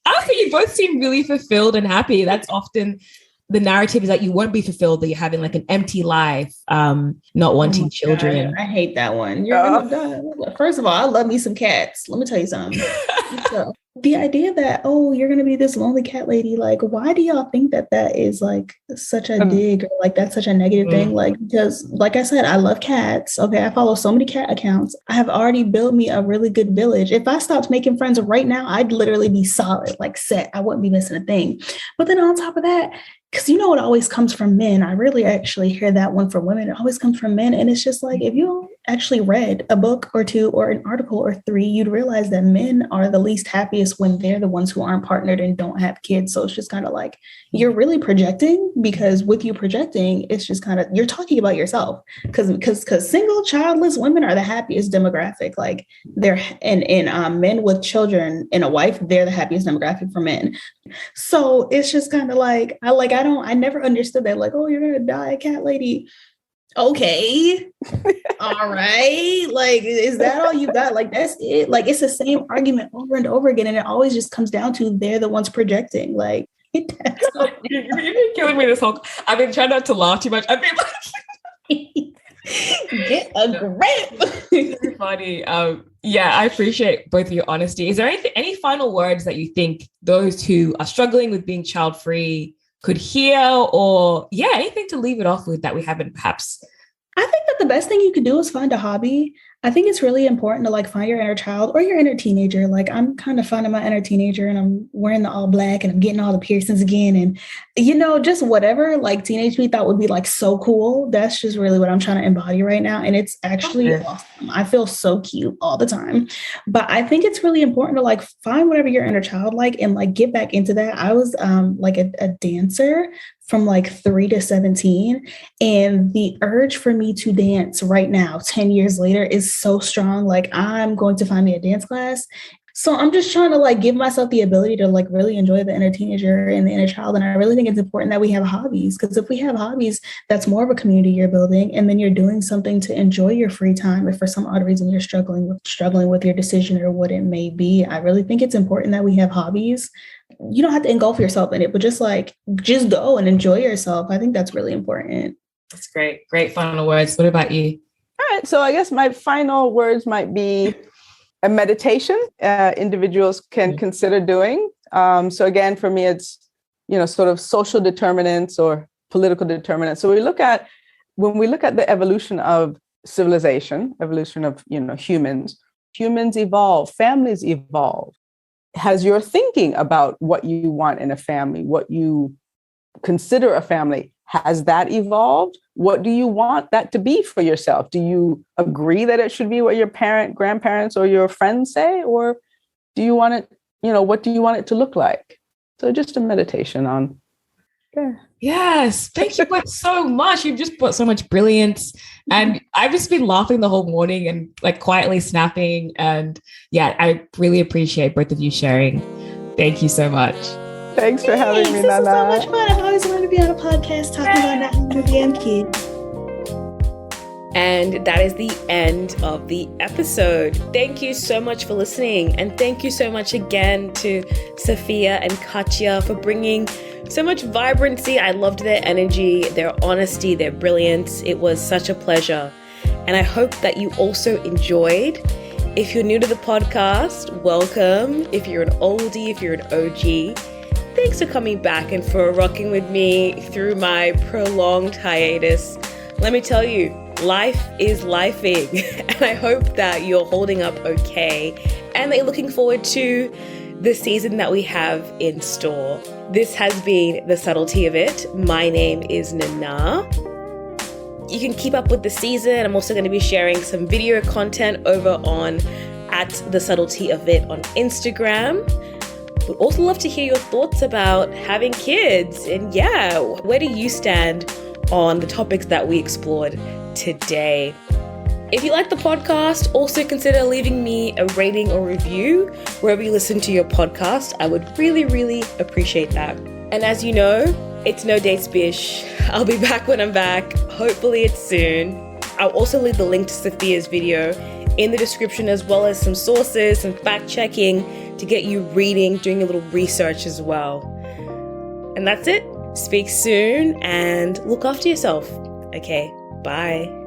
I think you both seem really fulfilled and happy. That's often the narrative, is that you won't be fulfilled, that you're having like an empty life, not wanting children. God, I hate that one. First of all, I love me some cats. Let me tell you something. So, the idea that, you're going to be this lonely cat lady, like, why do y'all think that is like such a dig, or like that's such a negative thing? Like, because like I said, I love cats. Okay. I follow so many cat accounts. I have already built me a really good village. If I stopped making friends right now, I'd literally be solid, like set. I wouldn't be missing a thing. But then on top of that, because it always comes from men. I really actually hear that one from women. It always comes from men. And it's just like, if you actually read a book or two or an article or three, you'd realize that men are the least happiest when they're the ones who aren't partnered and don't have kids. So it's just kind of like you're really projecting, because with you projecting, it's just kind of you're talking about yourself, because single childless women are the happiest demographic. Like they're and men with children and a wife, they're the happiest demographic for men. So it's just kind of like I never understood that, like, oh, you're gonna die, cat lady. Okay. All right. Like, is that all you got? Like, that's it. Like, it's the same argument over and over again. And it always just comes down to they're the ones projecting. Like, you've been killing me this whole. I've been trying not to laugh too much. I've been like, get a grip. It's funny. Yeah, I appreciate both of your honesty. Is there any final words that you think those who are struggling with being child-free could hear, or anything to leave it off with that we haven't perhaps? I think that the best thing you could do is find a hobby. I think it's really important to like find your inner child or your inner teenager. Like I'm kind of finding my inner teenager, and I'm wearing the all black and I'm getting all the piercings again. And, just whatever like teenage me thought would be like so cool. That's just really what I'm trying to embody right now. And it's actually awesome. I feel so cute all the time. But I think it's really important to like find whatever your inner child like and like get back into that. I was like a dancer from like 3 to 17. And the urge for me to dance right now, 10 years later, is so strong. Like I'm going to find me a dance class. So I'm just trying to like give myself the ability to like really enjoy the inner teenager and the inner child. And I really think it's important that we have hobbies, because if we have hobbies, that's more of a community you're building. And then you're doing something to enjoy your free time. If for some odd reason you're struggling with your decision or what it may be, I really think it's important that we have hobbies. You don't have to engulf yourself in it, but just go and enjoy yourself. I think that's really important. That's great. Great final words. What about you? All right. So I guess my final words might be a meditation individuals can consider doing. So again, for me, it's, sort of social determinants or political determinants. So when we look at the evolution of civilization, evolution of, humans evolve, families evolve. Has your thinking about what you want in a family, what you consider a family, has that evolved? What do you want that to be for yourself? Do you agree that it should be what your grandparents, or your friends say? Or do you want it, what do you want it to look like? So just a meditation on. Yeah. Yes. Thank you both so much. You've just brought so much brilliance. And I've just been laughing the whole morning and like quietly snapping. And I really appreciate both of you sharing. Thank you so much. Thanks for having me, Nana. This is so much fun. I've always wanted to be on a podcast talking about not having a damn kid. And that is the end of the episode. Thank you so much for listening. And thank you so much again to Safiyyah and Katya for bringing so much vibrancy. I loved their energy, their honesty, their brilliance. It was such a pleasure. And I hope that you also enjoyed. If you're new to the podcast, welcome. If you're an oldie, if you're an OG, thanks for coming back and for rocking with me through my prolonged hiatus. Let me tell you, life is lifing, and I hope that you're holding up okay and that you're looking forward to the season that we have in store. This has been The Subtlety of It. My name is Nana. You can keep up with the season. I'm also going to be sharing some video content over on @TheSubtletyOfIt on Instagram. Would also love to hear your thoughts about having kids, and where do you stand on the topics that we explored today? If you like the podcast, also consider leaving me a rating or review wherever you listen to your podcast. I would really, really appreciate that. And as you know, it's no dates bish. I'll be back when I'm back. Hopefully it's soon. I'll also leave the link to Safiyyah's video in the description, as well as some sources, some fact checking to get you reading, doing a little research as well. And that's it. Speak soon and look after yourself. Okay, bye.